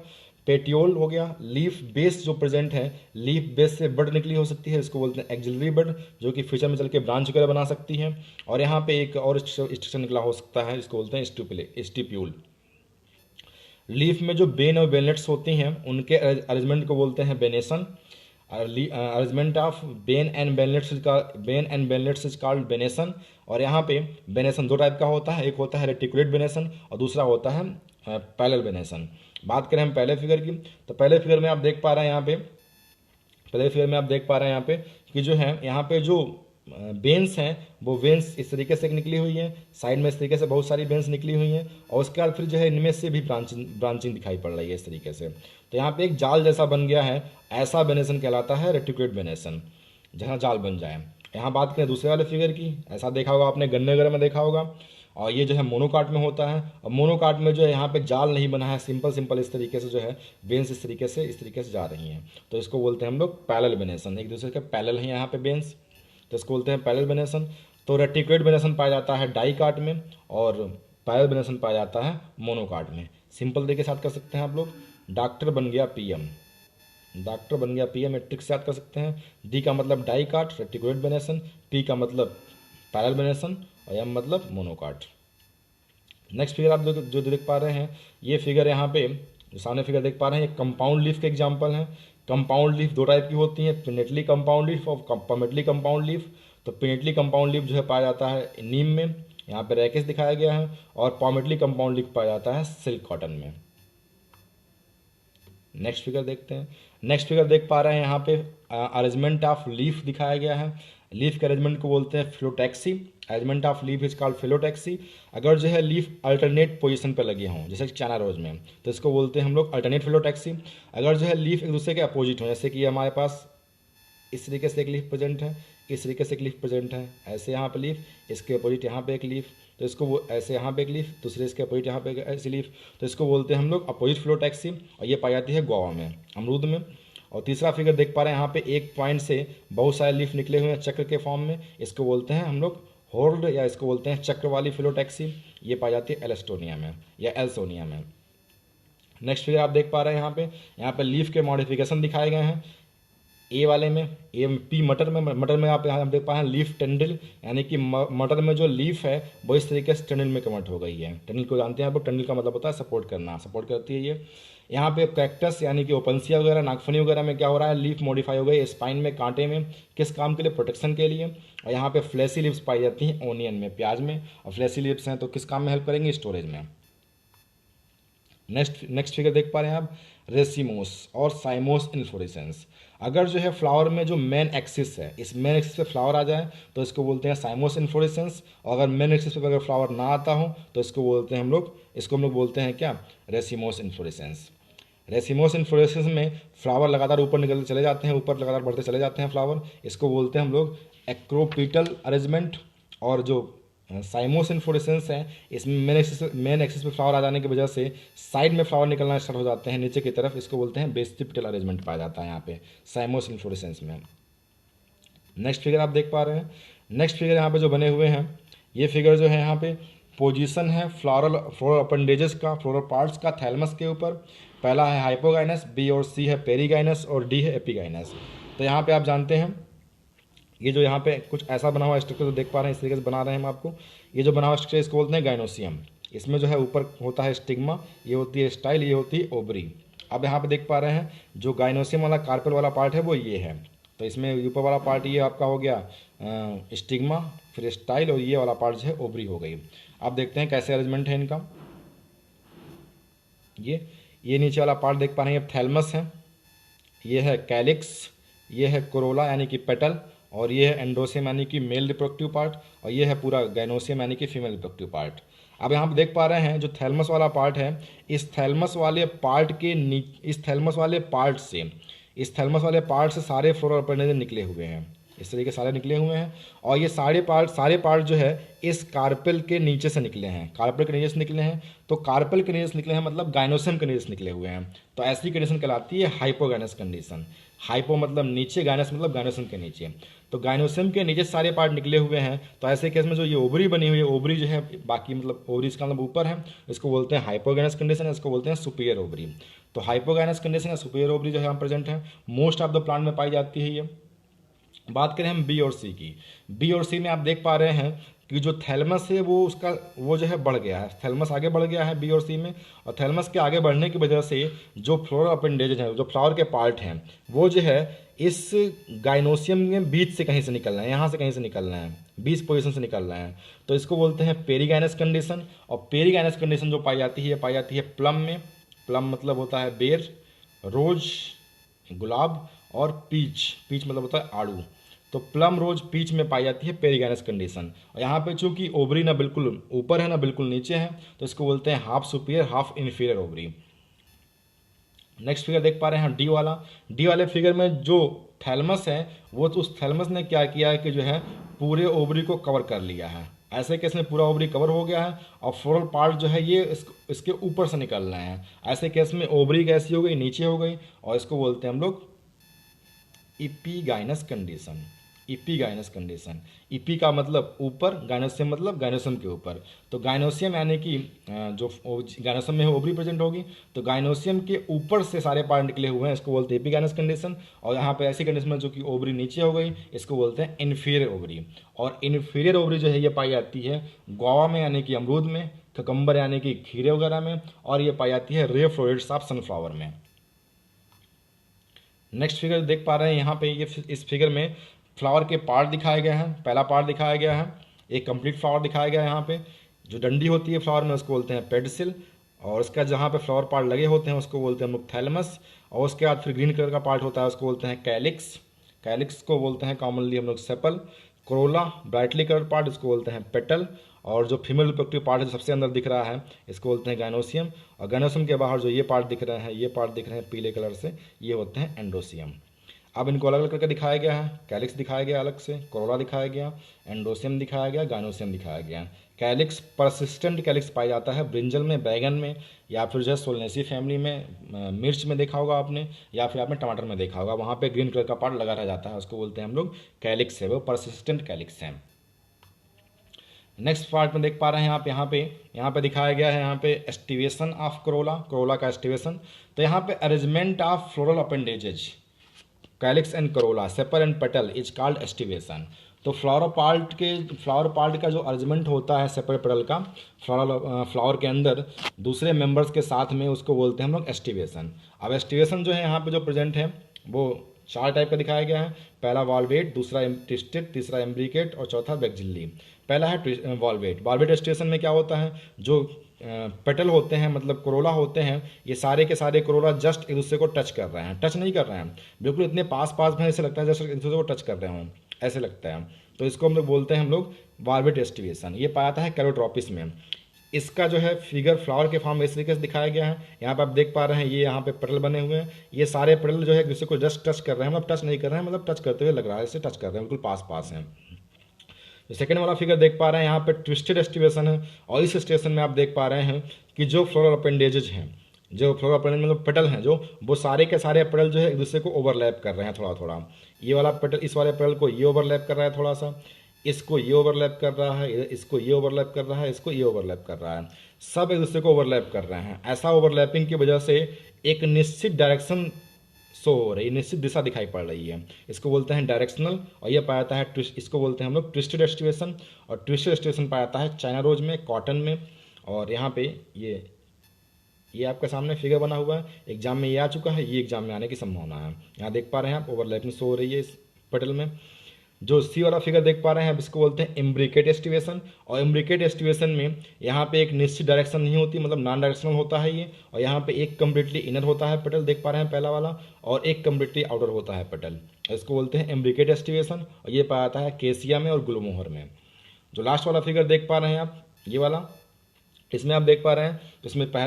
पेटियोल हो गया। लीफ बेस जो प्रेजेंट है, लीफ बेस से बड निकली हो सकती है, इसको बोलते हैं एक्सिलरी बड, जो कि फ्यूचर में चल के ब्रांच वगैरह बना सकती है। और यहाँ पे एक और स्ट्रक्चर निकला हो सकता है, इसको बोलते हैं स्टिप्यूल। लीफ में जो बेन और बेनलेट्स होती हैं उनके अरेंजमेंट को बोलते हैं venation. Arrangement of vein and veinlets is called venation. और यहाँ पे बेनेशन 2 टाइप का होता है, एक होता है रेटिकुलेट बेनेशन और दूसरा होता है पैरेलल बेनेशन। बात करें हम पहले फिगर की, तो पहले फिगर में आप देख पा रहे हैं यहाँ पे कि जो है यहाँ पे जो बेन्स हैं वो वेन्स इस तरीके से निकली हुई हैं, साइड में इस तरीके से बहुत सारी बेन्स निकली हुई हैं, और उसके बाद फिर जो है इनमें से भी ब्रांचिंग दिखाई पड़ रही है इस तरीके से। तो यहाँ पे एक जाल जैसा बन गया है, ऐसा बेनेशन कहलाता है रेटिकुलेट बेनेशन, जहाँ जाल बन जाए। यहाँ बात करें दूसरे वाले फिगर की, ऐसा देखा होगा आपने गन्ने वगैरह में देखा होगा, और ये जो है मोनोकाट में होता है। और मोनोकाट में जो है यहाँ पे जाल नहीं बना है, सिंपल इस तरीके से जो है बेन्स इस तरीके से जा रही हैं, तो इसको बोलते हैं हम लोग पैरेलल बेनेशन। एक दूसरे के पैरेलल हैं यहाँ पे बेन्स, तो इसको बोलते हैं पैरेलल बेनेशन। तो रेटिकुलेट बेनेशन पाया जाता है डाइकाट में, और पैरेलल बेनेशन पाया जाता है मोनोकाट में। सिंपल तरीके से याद कर सकते हैं आप लोग, डॉक्टर बन गया पीएम, मैट्रिक्स याद कर सकते हैं। डी का मतलब डाइकाट रेटिकुलेट बेनेशन, पी का मतलब पैरेलल बेनेशन, और एम मतलब मोनोकाट। नेक्स्ट फिगर आप जो देख पा रहे हैं, ये फिगर यहाँ पे जो सामने फिगर देख पा रहे हैं, ये कंपाउंड लीफ के एग्जाम्पल हैं। कंपाउंड लीफ 2 टाइप की होती हैं, पिनेटली कंपाउंड लीफ और पॉमेटली कंपाउंड लीफ। तो पिनेटली कंपाउंड लीफ जो है पाया जाता है नीम में, यहाँ पे रैकेस दिखाया गया है, और पॉमेटली कंपाउंड लीफ पाया जाता है सिल्क कॉटन में। नेक्स्ट फिगर देखते हैं। नेक्स्ट फिगर देख पा रहे हैं यहाँ पे अरेंजमेंट ऑफ लीफ दिखाया गया है। लीफ के अरेंजमेंट को बोलते हैं phyllotaxy. Arrangement of leaf is called phyllotaxy. अगर जो है लीफ अल्टरनेट पोजीशन पे लगे हों जैसे चाइना रोज में, तो इसको बोलते हैं हम लोग अल्टरनेट फिलोटैक्सी। अगर जो है लीफ एक दूसरे के अपोजिट हो, जैसे कि हमारे पास इस तरीके से एक लीफ प्रेजेंट है, इस तरीके से एक लीफ प्रेजेंट है, ऐसे यहाँ पे लीफ, इसके अपोजिट यहाँ पे एक लीफ, तो इसको वो ऐसे यहाँ पे एक लीफ, दूसरे इसके अपोजिट यहाँ पे ऐसी लीफ, तो इसको बोलते हैं हम लोग अपोजिट फिलोटैक्सी। और ये पाई जाती है गुआवा में, अमरूद में। और तीसरा फिगर देख पा रहे हैं यहाँ पे एक पॉइंट से बहुत सारे लीफ निकले हुए हैं चक्र के फॉर्म में, इसको बोलते हैं हम लोग होल्ड या इसको बोलते हैं चक्र वाली फिलोटैक्सी। ये पाई जाती है एलेस्टोनिया में या एल्सोनिया में। नेक्स्ट फिगर आप देख पा रहे हैं यहाँ पे लीफ के मॉडिफिकेशन दिखाए गए हैं। ए वाले में ए पी मटर में आप यहाँ देख पा रहे हैं लीफ टेंडल, यानी कि मटर में जो लीफ है वो इस तरीके से टेंडल में कन्वर्ट हो गई है। टेंडल को जानते हैं आप, टेंडल का मतलब होता है सपोर्ट करना, सपोर्ट करती है ये। यहाँ पे कैक्टस यानी कि ओपनसिया वगैरह, नागफनी वगैरह में क्या हो रहा है, लीफ मॉडिफाई हो गई स्पाइन में, कांटे में, किस काम के लिए, प्रोटेक्शन के लिए। और यहाँ पे फ्लैसी लिप्स पाई जाती हैं ओनियन में, प्याज में। और फ्लैसी लिप्स हैं तो किस काम में हेल्प करेंगे, स्टोरेज में। नेक्स्ट फिगर देख पा रहे हैं आप रेसिमोस और साइमोस इन्फ्लोरेसेंस। अगर जो है फ्लावर में जो मेन एक्सिस है, इस मेन एक्सिस पे फ्लावर आ जाए तो इसको बोलते हैं साइमोस इन्फ्लोरेसेंस। और अगर मेन एक्सिस पे अगर फ्लावर ना आता हो तो इसको बोलते हैं हम लोग बोलते हैं क्या, रेसिमोस इन्फ्लोरेसेंस। रेसिमोस इन्फ्लोरेसेंस में फ्लावर लगातार ऊपर निकलते चले जाते हैं, ऊपर लगातार बढ़ते चले जाते हैं फ्लावर, इसको बोलते हैं हम लोग एक्रोपीटल अरेंजमेंट। और जो साइमोस इन्फ्लोरेसेंस है, इसमें मेन एक्सिस पे फ्लावर आ जाने की वजह से साइड में फ्लावर निकलना स्टार्ट हो जाते हैं नीचे की तरफ, इसको बोलते हैं बेसिपिटल अरेंजमेंट पाया जाता है यहाँ पे साइमोस इन्फ्लोरेसेंस में। नेक्स्ट फिगर आप देख पा रहे हैं, नेक्स्ट फिगर यहाँ पे जो बने हुए हैं, ये फिगर जो है यहाँ पे पोजीशन है फ्लोरल अपेंडेजेस का, फ्लोरल पार्ट्स का थैलमस के ऊपर। पहला है हाइपोगाइनस, बी और सी है पेरीगाइनस और डी है एपिगाइनस। तो यहाँ पे आप जानते हैं ये जो यहाँ पे कुछ ऐसा बना हुआ स्ट्रक्चर जो देख पा रहे हैं, इस तरीके से बना रहे हैं हम आपको, ये जो बना हुआ स्ट्रक्चर इसको बोलते हैं गाइनोसियम। इसमें जो है ऊपर होता है स्टिग्मा, ये होती है स्टाइल, ये होती है ओवरी। अब यहाँ पे देख पा रहे हैं जो गाइनोसियम वाला कार्पेल वाला पार्ट है वो ये है, तो इसमें ऊपर वाला पार्ट ये आपका हो गया स्टिग्मा, फिर स्टाइल, और ये वाला पार्ट जो है ओवरी हो गई। अब देखते हैं कैसे अरेंजमेंट है इनका। ये नीचे वाला पार्ट देख पा रहे हैं, ये थैलमस है, ये है कैलिक्स, ये है कोरोला यानी कि पेटल, और ये है एंडोसियम यानी कि मेल रिप्रोडक्टिव पार्ट, और ये है पूरा गाइनोसियम यानी कि फीमेल रिप्रोडक्टिव पार्ट। अब यहाँ पे देख पा रहे हैं जो थैलमस वाला पार्ट है, इस थैलमस वाले पार्ट से सारे फ्लोरल अपेंडेज निकले हुए हैं, इस तरीके सारे निकले हुए हैं। और ये सारे पार्ट जो है इस कार्पेल के नीचे से निकले हैं, कार्पेल के नीचे से निकले हैं। तो कार्पेल के नीचे से निकले हैं मतलब गाइनोसियम के नीचे से निकले हुए हैं, तो ऐसी कंडीशन कहलाती है हाइपोगाइनस कंडीशन। हाइपो मतलब नीचे, गाइनस मतलब गाइनोसियम के नीचे। तो गाइनोसियम के नीचे सारे पार्ट निकले हुए हैं, तो ऐसे केस में जो ये ओवरी बनी हुई है, ओवरी जो है बाकी मतलब ओवरी इसका मतलब ऊपर है, इसको बोलते हैं हाइपोगाइनस कंडीशन, इसको बोलते हैं सुपीरियर ओवरी। तो हाइपोगाइनस कंडीशन या सुपीरियर ओवरी जो है यहाँ प्रेजेंट है, मोस्ट ऑफ द प्लांट में पाई जाती है ये। बात करें हम बी और सी की, बी और सी में आप देख पा रहे हैं कि जो थैलमस है वो जो है बढ़ गया है, थैलमस आगे बढ़ गया है बी और सी में। और थैलमस के आगे बढ़ने की वजह से जो फ्लोरल अपेंडेज हैं, जो फ्लावर के पार्ट हैं, वो जो है इस गाइनोसियम में बीच से कहीं से निकल रहे हैं, यहाँ से कहीं से निकल रहे हैं, बीच पोजीशन से निकल रहे हैं, तो इसको बोलते हैं पेरीगाइनस कंडीशन। और पेरीगाइनस कंडीशन जो पाई जाती है प्लम में। प्लम मतलब होता है बेर, रोज गुलाब, और पीच मतलब होता है आड़ू। तो प्लम, रोज, पीच में पाई जाती है पेरीगाइनस कंडीशन। और यहाँ पे चूंकि ओवरी ना बिल्कुल ऊपर है ना बिल्कुल नीचे है, तो इसको बोलते हैं half superior half inferior ovary. Next figure देख पा रहे हैं डी वाले फिगर में जो थैलमस है, वो तो उस थैलमस ने क्या किया है कि जो है पूरे ओवरी को कवर कर लिया है। ऐसे केस में पूरा ओवरी कवर हो गया है और फ्लोरल पार्ट जो है ये इसके ऊपर से निकल रहे हैं। ऐसे केस में ओवरी कैसी हो गई, नीचे हो गई, और इसको बोलते हैं हम लोग इपीगाइनस कंडीशन। इपीगाइनस कंडीशन, इपी का मतलब ऊपर, गाइनोसियम मतलब गाइनोसियम के ऊपर। तो गाइनोसियम यानी कि जो गाइनोसियम में ओवरी प्रेजेंट होगी, तो गाइनोसियम के ऊपर से सारे पार्ट निकले हुए हैं, इसको बोलते हैं एपिगाइनस कंडीशन। और यहाँ पे ऐसी कंडीशन में जो कि ओवरी नीचे हो गई, इसको बोलते हैं इन्फीरियर ओवरी। और इन्फीरियर ओवरी जो है ये पाई जाती है गुआवा में यानी कि अमरूद में, ककम्बर यानी कि खीरे वगैरह में, और ये पाई जाती है रेयर फ्लोरेट्स ऑफ सनफ्लावर में। नेक्स्ट फिगर देख पा रहे हैं यहाँ पे, ये इस फिगर में फ्लावर के पार्ट दिखाए गए हैं। पहला पार्ट दिखाया गया है, एक कंप्लीट फ्लावर दिखाया गया है। यहाँ पे जो डंडी होती है फ्लावर में उसको बोलते हैं पेडिसिल, और उसका जहाँ पे फ्लावर पार्ट लगे होते हैं उसको बोलते हैं हम लोग थैलमस। और उसके बाद फिर ग्रीन कलर का पार्ट होता है उसको बोलते हैं कैलिक्स। कैलिक्स को बोलते हैं कॉमनली हम लोग sepal. Corolla brightly colour part इसको बोलते हैं पेटल। और जो फीमेल रिप्रोडक्टिव पार्ट है जो सबसे अंदर दिख रहा है इसको बोलते हैं गाइनोसियम। और गाइनोसियम के बाहर जो ये पार्ट दिख रहे हैं, ये पार्ट दिख रहे हैं पीले कलर से, ये होते हैं एंडोसियम। अब इनको अलग अलग करके दिखाया गया है। कैलिक्स दिखाया गया अलग से, कोरोला दिखाया गया, एंडोसियम दिखाया गया, गाइनोसियम दिखाया गया। कैलिक्स परसिस्टेंट कैलिक्स पाया जाता है ब्रिंजल में, बैगन में, या फिर जो है सोलनेसी फैमिली में, मिर्च में देखा होगा आपने, या फिर आपने टमाटर में देखा होगा, वहाँ पे ग्रीन कलर का पार्ट लगा रह जाता है, उसको बोलते हैं हम लोग कैलिक्स है, वो परसिस्टेंट कैलिक्स है। नेक्स्ट पार्ट में देख पा रहे हैं आप, यहाँ पे दिखाया गया है यहाँ पे एस्टिवेशन ऑफ कोरोला, कोरोला का एस्टिवेशन। तो यहाँ पे arrangement of floral appendages calyx and Corolla sepal and petal is called aestivation. तो फ्लावर पार्ट का जो अरेंजमेंट होता है सेपल पेटल का फ्लावर के अंदर दूसरे मेंबर्स के साथ में, उसको बोलते हैं हम लोग एस्टिवेशन। अब एस्टिवेशन जो है यहाँ पे जो प्रेजेंट है वो 4 टाइप का दिखाया गया है। पहला वॉल्वेट, दूसरा ट्विस्टेड, तीसरा एम्ब्रिकेट और चौथा बैक्जिल्ली। पहला है वॉल्वेट। वॉल्वेट एस्टिवेशन में क्या होता है, जो पेटल होते हैं मतलब कोरोला होते हैं, ये सारे के सारे कोरोला जस्ट एक दूसरे को टच कर रहे हैं, टच नहीं कर रहे हैं, बिल्कुल इतने पास पास में ऐसे लगता है जैसे एक दूसरे को टच कर रहे हों, ऐसे लगता है। तो इसको हम लोग बोलते हैं हम लोग वॉल्वेट एस्टिवेशन। ये पाया जाता है कैरोट्रोपिस में। इसका जो है फिगर फ्लावर के फॉर्म में इस तरीके से दिखाया गया है। यहाँ पे आप देख पा रहे हैं ये यहाँ पे पेटल बने हुए हैं, ये सारे पेटल जो है एक दूसरे को जस्ट टच कर रहे हैं, मतलब टच नहीं कर रहे हैं, मतलब टच करते हुए लग रहा है, इसे टच कर रहे हैं, बिल्कुल पास पास हैं। जो सेकंड वाला फिगर देख पा रहे हैं यहाँ पे ट्विस्टेड एस्टिवेशन है। और इस स्टेशन में आप देख पा रहे हैं कि जो फ्लोरल अपेंडेजेज हैं, जो फ्लोरल अपेंडेज मतलब पेटल हैं, जो वो सारे के सारे पेटल जो है एक दूसरे को ओवरलैप कर रहे हैं थोड़ा थोड़ा। ये वाला पेटल इस वाले पेटल को ये ओवरलैप कर रहा है थोड़ा सा, इसको ये ओवरलैप कर रहा है, इसको ये ओवरलैप कर रहा है, इसको ये ओवरलैप कर रहा है, सब एक दूसरे को ओवरलैप कर रहे हैं। ऐसा ओवरलैपिंग की वजह से एक निश्चित डायरेक्शन शो हो रही है, निश्चित दिशा दिखाई पड़ रही है, इसको बोलते हैं डायरेक्शनल। और ये पाया जाता है ट्विस्ट, इसको बोलते हैं हम लोग ट्विस्टेड एस्टिवेशन। और ट्विस्टेड एस्टिवेशन पाया जाता है चाइना रोज में, कॉटन में। और यहाँ पे ये आपके सामने फिगर बना हुआ है, एग्जाम में ये आ चुका है, ये एग्जाम में आने की संभावना है। यहाँ देख पा रहे हैं आप ओवरलैपिंग शो हो रही है इस पटल में। जो सी वाला फिगर देख पा रहे हैं आप, इसको बोलते हैं इम्ब्रिकेट एस्टिवेशन। और इम्ब्रिकेट एस्टिवेशन में यहाँ पे एक निश्चित डायरेक्शन नहीं होती, मतलब नॉन डायरेक्शनल होता है ये। और यहाँ पे एक कम्प्लीटली इनर होता है पटल, देख पा रहे हैं पहला वाला, और एक कम्प्लीटली आउटर होता है पटल, इसको बोलते हैं इम्ब्रिकेट एस्टिवेशन। और ये पाया जाता है केसिया में और गुलमोहर में। जो लास्ट वाला फिगर देख पा रहे हैं आप, ये वाला, इसमें आप देख पा रहे हैं,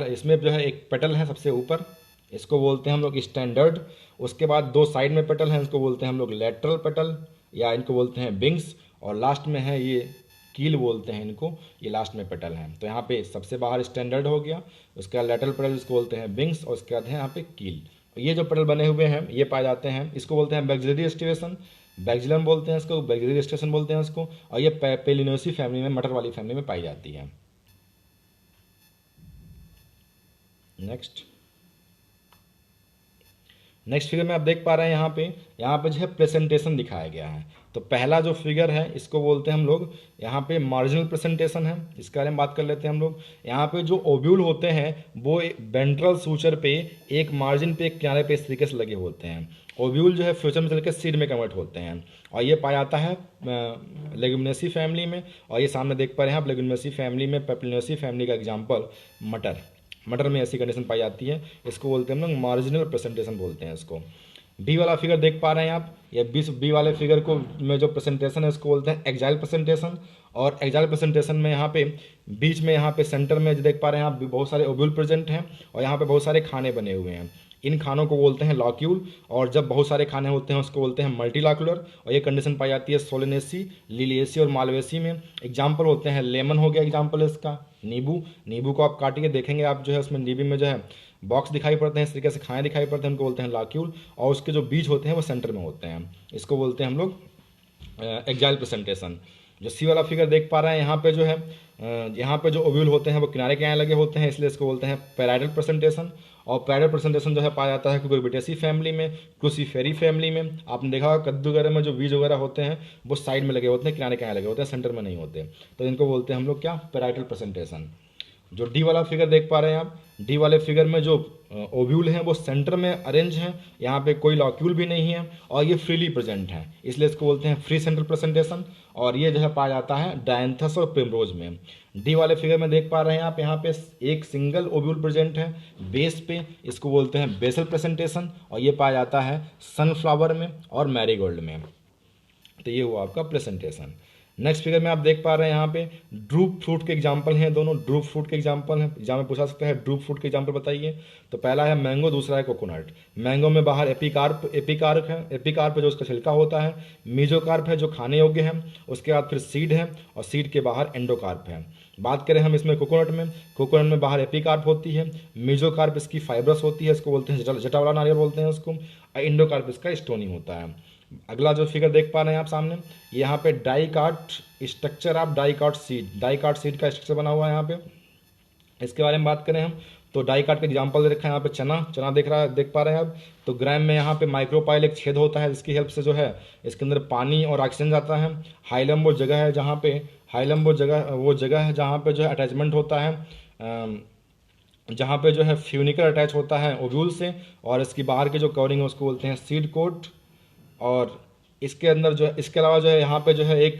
इसमें जो है एक पेटल है सबसे ऊपर, इसको बोलते हैं हम लोग स्टैंडर्ड। उसके बाद 2 साइड में पेटल हैं, इसको बोलते हैं हम लोग लेटरल पेटल, या इनको बोलते हैं विंग्स। और लास्ट में है ये कील बोलते हैं इनको, ये लास्ट में पेटल हैं। तो यहाँ पे सबसे बाहर स्टैंडर्ड हो गया, उसके बाद लेटरल पेटल इसको बोलते हैं विंग्स, और उसके बाद है यहाँ पे कील। ये जो पेटल बने हुए हैं ये पाए जाते हैं, इसको बोलते हैं बैक्सिलरी एस्टिवेशन, बैक्सिलम बोलते हैं इसको, बैक्सिलरी एस्टिवेशन बोलते हैं इसको। और ये पेलिनोसी फैमिली में, मटर वाली फैमिली में पाई जाती है। नेक्स्ट फिगर में आप देख पा रहे हैं यहाँ पे जो है प्रेजेंटेशन दिखाया गया है। तो पहला जो फिगर है इसको बोलते हैं हम लोग, यहाँ पे मार्जिनल प्रेजेंटेशन है, इसके बारे में बात कर लेते हैं हम लोग। यहाँ पे जो ओव्यूल होते हैं वो वेंट्रल सूचर पे एक मार्जिन पे एक किनारे पे इस तरीके से लगे होते हैं। ओव्यूल जो है फ्यूचर में चल के सीड में कन्वर्ट होते हैं। और ये पाया जाता है लेगुमिनेसी फैमिली में। और ये सामने देख पा रहे हैं आप लेगुमिनेसी फैमिली में, पेपिलिनेसी फैमिली का एग्जाम्पल मटर में ऐसी कंडीशन पाई जाती है, इसको बोलते हैं हम लोग मार्जिनल प्रेजेंटेशन बोलते हैं इसको। बी वाला फिगर देख पा रहे हैं आप, ये बी वाले फिगर को में जो प्रेजेंटेशन है इसको बोलते हैं एक्जाइल प्रेजेंटेशन। और एक्जाइल प्रेजेंटेशन में यहाँ पे बीच में यहाँ पे सेंटर में जो देख पा रहे हैं आप बहुत सारे ओव्यूल प्रेजेंट हैं, और यहाँ पे बहुत सारे खाने बने हुए हैं, इन खानों को बोलते हैं लॉक्यूल। और जब बहुत सारे खाने होते हैं उसको बोलते हैं मल्टीलॉक्यूलर। और ये कंडीशन पाई जाती है सोलेनेसी, लिलिएसी और मालवेसी में। एग्जाम्पल होते हैं लेमन हो गया एग्जाम्पल इसका, नींबू को आप काटिए देखेंगे आप जो है उसमें नींबू में जो है बॉक्स दिखाई पड़ते हैं, इस तरीके से खाने दिखाई पड़ते हैं, उनको बोलते हैं लॉक्यूल। और उसके जो बीज होते हैं वो सेंटर में होते हैं, इसको बोलते हैं हम लोग एक्जाइल प्रेजेंटेशन। जो सी वाला फिगर देख पा रहे हैं यहाँ पे जो है यहाँ पे जो ओव्यूल होते हैं वो किनारे के यहाँ लगे होते हैं, इसलिए इसको बोलते हैं पैराइडल प्रेजेंटेशन। और पैराइडल प्रेजेंटेशन जो है पाया जाता है क्यूकुरबिटेसी फैमिली में, क्रूसीफेरी फैमिली में। आपने देखा होगा कद्दू वगैरह में जो बीज वगैरह होते हैं वो साइड में लगे होते हैं, किनारे के यहाँ लगे होते हैं, सेंटर में नहीं होते। तो इनको बोलते हैं हम लोग क्या, पैराइडल प्रेजेंटेशन। जो डी वाला फिगर देख पा रहे हैं आप, डी वाले फिगर में जो ओव्यूल हैं वो सेंटर में अरेंज हैं, यहाँ पे कोई लॉक्यूल भी नहीं है और ये फ्रीली प्रेजेंट हैं, इसलिए इसको बोलते हैं फ्री सेंट्रल प्रेजेंटेशन। और ये जो है पाया जाता है डायंथस और प्रिमरोज में। डी वाले फिगर में देख पा रहे हैं आप, यहाँ पे एक सिंगल ओव्यूल प्रेजेंट है बेस पे, इसको बोलते हैं बेसल प्रेजेंटेशन, और ये पाया जाता है सनफ्लावर में और मैरीगोल्ड में। तो ये हुआ आपका प्रेजेंटेशन। नेक्स्ट फिगर में आप देख पा रहे हैं यहाँ पे ड्रूप फ्रूट के एग्जाम्पल हैं, दोनों ड्रूप फ्रूट के एग्जाम्पल हैं, एग्जाम में पूछा सकता है ड्रूप फ्रूट के एग्जाम्पल बताइए। तो पहला है मैंगो, दूसरा है कोकोनट। मैंगो में बाहर एपिकार्प है, एपिकार्प जो उसका छिलका होता है, मीजोकार्प है जो खाने योग्य है, उसके बाद फिर सीड है और सीड के बाहर एंडोकार्प है। बात करें हम इसमें कोकोनट में बाहर एपिकार्प होती है, मीजोकार्प इसकी फाइब्रस होती है, इसको बोलते हैं जटा वाला नारियल बोलते हैं उसको, और एंडोकार्प इसका स्टोनी होता है। अगला जो फिगर देख पा रहे हैं आप सामने, यहाँ पे डाइकाट स्ट्रक्चर, आप डाइकाट सीड का स्ट्रक्चर बना हुआ है यहाँ पे। इसके बारे में बात करें हम तो डाइकाट का एग्जाम्पल दे रखा है यहाँ पे चना देख पा रहे हैं आप। तो ग्राम में यहाँ पे माइक्रोपाइल एक छेद होता है जिसकी हेल्प से जो है इसके अंदर पानी और ऑक्सीजन जाता है। हाइलम वो जगह है जहाँ पे जो है अटैचमेंट होता है, जहाँ पे जो है फ्यूनिकल अटैच होता है ओव्यूल से, और इसकी बाहर की जो कवरिंग है उसको बोलते हैं सीड कोट। और इसके अंदर जो है, इसके अलावा जो है यहाँ पे जो है एक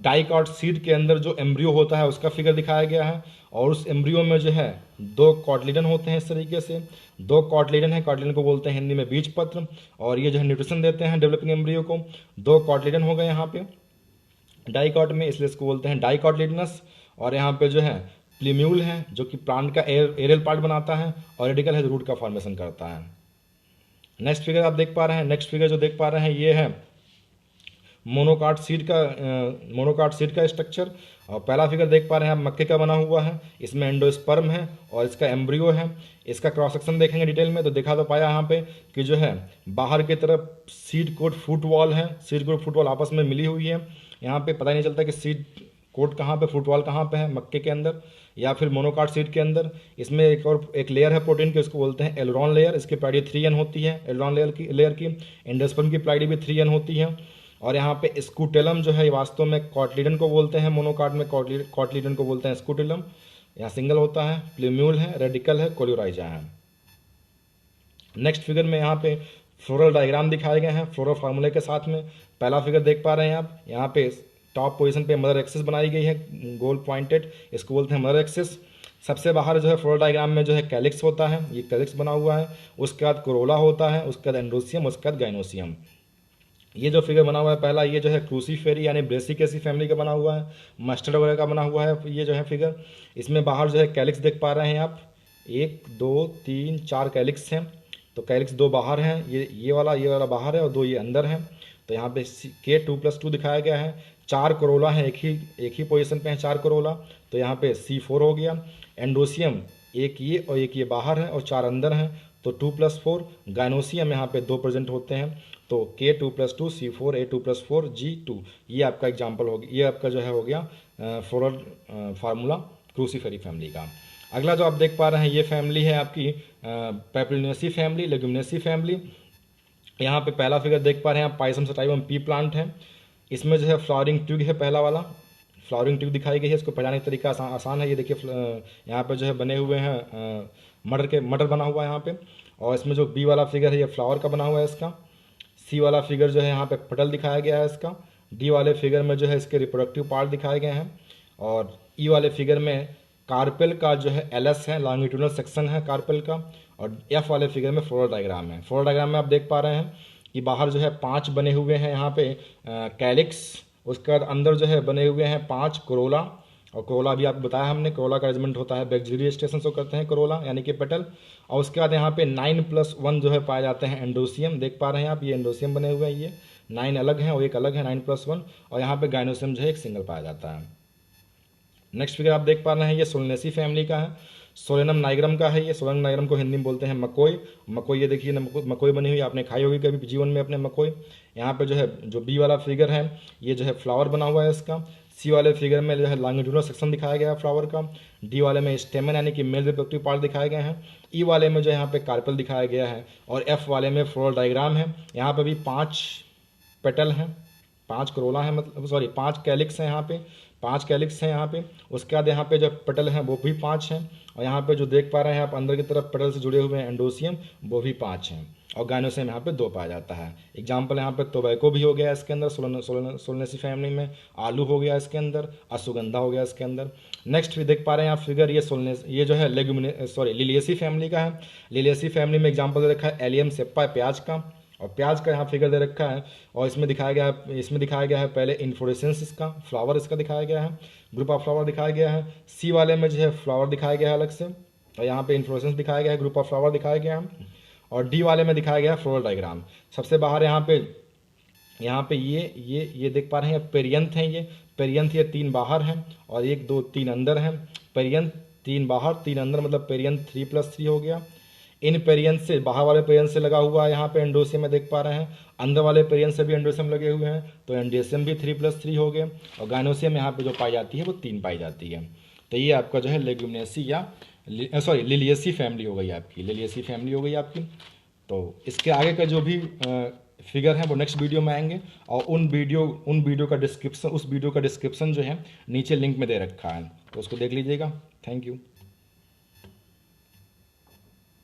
डाइकाट सीड के अंदर जो एम्ब्रियो होता है उसका फिगर दिखाया गया है, और उस एम्ब्रियो में जो है 2 कॉटलिडन होते हैं। इस तरीके से 2 कॉटलिडन है, कॉटलिडन को बोलते हैं हिंदी में बीज पत्र, और ये जो है न्यूट्रिशन देते हैं डेवलपिंग एम्ब्रियो को। 2 कॉटलिडन हो गए यहाँ पे डाइकाट में, इसलिए इसको बोलते हैं डाइकॉटलिडनस। और यहाँ पे जो है प्लीम्यूल है जो कि प्लांट का एरियल पार्ट बनाता है, और रेडिकल है जो रूट का फॉर्मेशन करता है। नेक्स्ट फिगर आप देख पा रहे हैं, नेक्स्ट फिगर जो देख पा रहे हैं ये है मोनोकाट सीड का स्ट्रक्चर। और पहला फिगर देख पा रहे हैं आप मक्के का बना हुआ है, इसमें एंडोस्पर्म है और इसका एम्ब्रियो है। इसका क्रॉस सेक्शन देखेंगे डिटेल में तो देखा तो पाया यहाँ पे कि जो है बाहर की तरफ सीड कोट फुट वॉल है, सीड कोट फुट वॉल आपस में मिली हुई है। यहाँ पे पता ही नहीं चलता कि सीड कोट कहाँ पे, फुटवॉल कहाँ पे है, मक्के के अंदर या फिर मोनोकाट सीड के अंदर। इसमें एक लेयर है प्रोटीन की, उसको बोलते हैं एलरॉन लेयर, इसकी प्लाइडी 3n होती है एलरॉन लेयर की। एंडोस्पर्म की प्लाइडी भी 3n होती है। और यहाँ पे स्कूटेलम जो है वास्तव में कॉटलिडन को बोलते हैं, मोनोकाट में कॉटलिडन को बोलते हैं स्कूटेलम, यहाँ सिंगल होता है। प्लीम्यूल है, रेडिकल है, कोल्यूराइजा है। नेक्स्ट फिगर में यहाँ पे फ्लोरल डायग्राम दिखाए गए हैं फ्लोरल फार्मूले के साथ में। पहला फिगर देख पा रहे हैं आप, यहाँ पे टॉप पोजीशन पे मदर एक्सिस बनाई गई है गोल पॉइंटेड, इसको बोलते हैं मदर एक्सिस। सबसे बाहर जो है फ्लोरल डायग्राम में जो है कैलिक्स होता है, ये कैलिक्स बना हुआ है। उसके बाद कोरोला होता है, उसके बाद एंडोसियम, उसके बाद गाइनोसियम। ये जो फिगर बना हुआ है पहला, ये जो है क्रूसीफेरी यानी ब्रेसिकेसी फैमिली का बना हुआ है, मस्टर्ड वगैरह का बना हुआ है ये जो है फिगर। इसमें बाहर जो है कैलिक्स देख पा रहे हैं आप, 1 2 3 4 कैलिक्स हैं। तो कैलिक्स 2 बाहर हैं, ये वाला बाहर है और 2 ये अंदर हैं। तो यहाँ पे K2+2 दिखाया गया है। 4 कोरोला है, एक ही पोजीशन पे है 4 कोरोला, तो यहाँ पे C4 हो गया। एंडोसियम एक ये और एक ये बाहर है और 4 अंदर हैं, तो 2+4। गाइनोसियम यहाँ पे 2 प्रेजेंट होते हैं, तो K2+2 C4 A2+4 G2। ये आपका एग्जाम्पल हो गया, ये आपका जो है हो गया फ्लोरल फार्मूला क्रूसीफेरी फैमिली का। अगला जो आप देख पा रहे हैं ये फैमिली है आपकी पेपलिनेसी फैमिली, लेग्यूमिनेसी फैमिली। यहाँ पे पहला फिगर देख पा रहे हैं आप, पाइसम सटाइवम पी प्लांट है। इसमें जो है फ्लावरिंग ट्यूब है, पहला वाला फ्लावरिंग ट्यूब दिखाई गई है। इसको पहचानने का तरीका आसान है, ये देखिए यहाँ पे जो है बने हुए हैं मटर बना हुआ है यहाँ पे। और इसमें जो बी वाला फिगर है ये फ्लावर का बना हुआ है इसका। सी वाला फिगर जो है यहाँ पे पटल दिखाया गया है इसका। डी वाले फिगर में जो है इसके रिप्रोडक्टिव पार्ट दिखाए गए हैं। और ई वाले फिगर में कार्पेल का जो है एलएस है, लॉन्गिट्यूडनल सेक्शन है कार्पेल का। और एफ वाले फिगर में फ्लोरल डायग्राम है। फ्लोरल डायग्राम में आप देख पा रहे हैं कि बाहर जो है 5 बने हुए हैं यहाँ पे कैलिक्स, उसके बाद अंदर जो है बने हुए हैं 5 कोरोला। और कोरोला भी आपको बताया हमने, कोरोला का अरेंजमेंट होता है बैक्टीरियल स्टेशन से करते हैं कोरोला यानी कि पेटल। और उसके बाद यहाँ पे 9+1 जो है पाए जाते हैं एंडोसियम, देख पा रहे हैं आप, ये एंडोसियम बने हुए हैं, ये 9 अलग हैं और एक अलग है 9+1। और यहाँ पे गाइनोसियम जो है एक सिंगल पाया जाता है। नेक्स्ट फिगर आप देख पा रहे हैं ये सोलेनेसी फैमिली का है, सोलेनम नाइग्रम का है। ये सोलेनम नाइग्रम को हिंदी में बोलते हैं मकोई। ये देखिए मकोई बनी हुई, आपने खाई होगी कभी जीवन में अपने मकोई। यहाँ पे जो है जो बी वाला फिगर है ये जो है फ्लावर बना हुआ है इसका। सी वाले फिगर में जो है लॉन्गिट्यूडनल सेक्शन दिखाया गया है फ्लावर का। डी वाले में स्टेमन यानी कि मेल रिप्रोडक्टिव पार्ट दिखाए गए हैं। ई वाले में जो यहाँ पे कार्पेल दिखाया गया है। और एफ वाले में फ्लोरल डायग्राम है। यहाँ पे भी 5 पेटल हैं, 5 कोरोला है, मतलब सॉरी 5 कैलिक्स हैं यहाँ पे। 5 कैलिक्स हैं यहाँ पे। उसके बाद यहाँ पे जो पेटल हैं वो भी 5 हैं, और यहाँ पे जो देख पा रहे हैं आप अंदर की तरफ पेटल से जुड़े हुए हैं एंडोसियम, वो भी 5 हैं, और गाइनोसियम यहाँ पे 2 पाया जाता है। एग्जाम्पल यहाँ पे टोबैको भी हो गया इसके अंदर, सोलनेसी फैमिली में, आलू हो गया इसके अंदर, अश्वगंधा हो गया इसके अंदर। नेक्स्ट भी देख पा रहे हैं आप फिगर, ये जो है लिलियेसी फैमिली का है। लिलियेसी फैमिली में एग्जाम्पल दे रखा है एलियम सेप्पा, प्याज का, और प्याज का यहाँ फिगर दे रखा है, और इसमें दिखाया गया है पहले इन्फ्लोरेसेंस, इसका फ्लावर इसका दिखाया गया है, ग्रुप ऑफ फ्लावर दिखाया गया है। सी वाले में जो है फ्लावर दिखाया गया है अलग से, और यहाँ पे इन्फ्लोरेसेंस दिखाया गया है, ग्रुप ऑफ फ्लावर दिखाया गया है, और डी वाले में दिखाया गया है फ्लोरल डायग्राम। सबसे बाहर यहाँ पे ये देख पा रहे हैं पेरियंथ हैं, ये पेरियंथ, ये 3 बाहर हैं और 1 2 3 अंदर हैं। पेरियंथ 3 बाहर 3 अंदर, मतलब पेरियंथ 3+3 हो गया। इन पेरियंथ से, बाहर वाले पेरियंथ से लगा हुआ है यहाँ पे एंडोसियम में देख पा रहे हैं, अंदर वाले पेरियंथ से भी एंडोसियम लगे हुए हैं, तो एंडोसियम भी 3+3 हो गए, और गाइनोसियम यहाँ पे जो पाई जाती है वो 3 पाई जाती है। तो ये आपका जो है लेग्यूमिनेसी या लिलियेसी फैमिली हो गई आपकी, लिलियेसी फैमिली हो गई आपकी। तो इसके आगे का जो भी फिगर है वो नेक्स्ट वीडियो में आएंगे, और उस वीडियो का डिस्क्रिप्शन जो है नीचे लिंक में दे रखा है, तो उसको देख लीजिएगा। Thank you.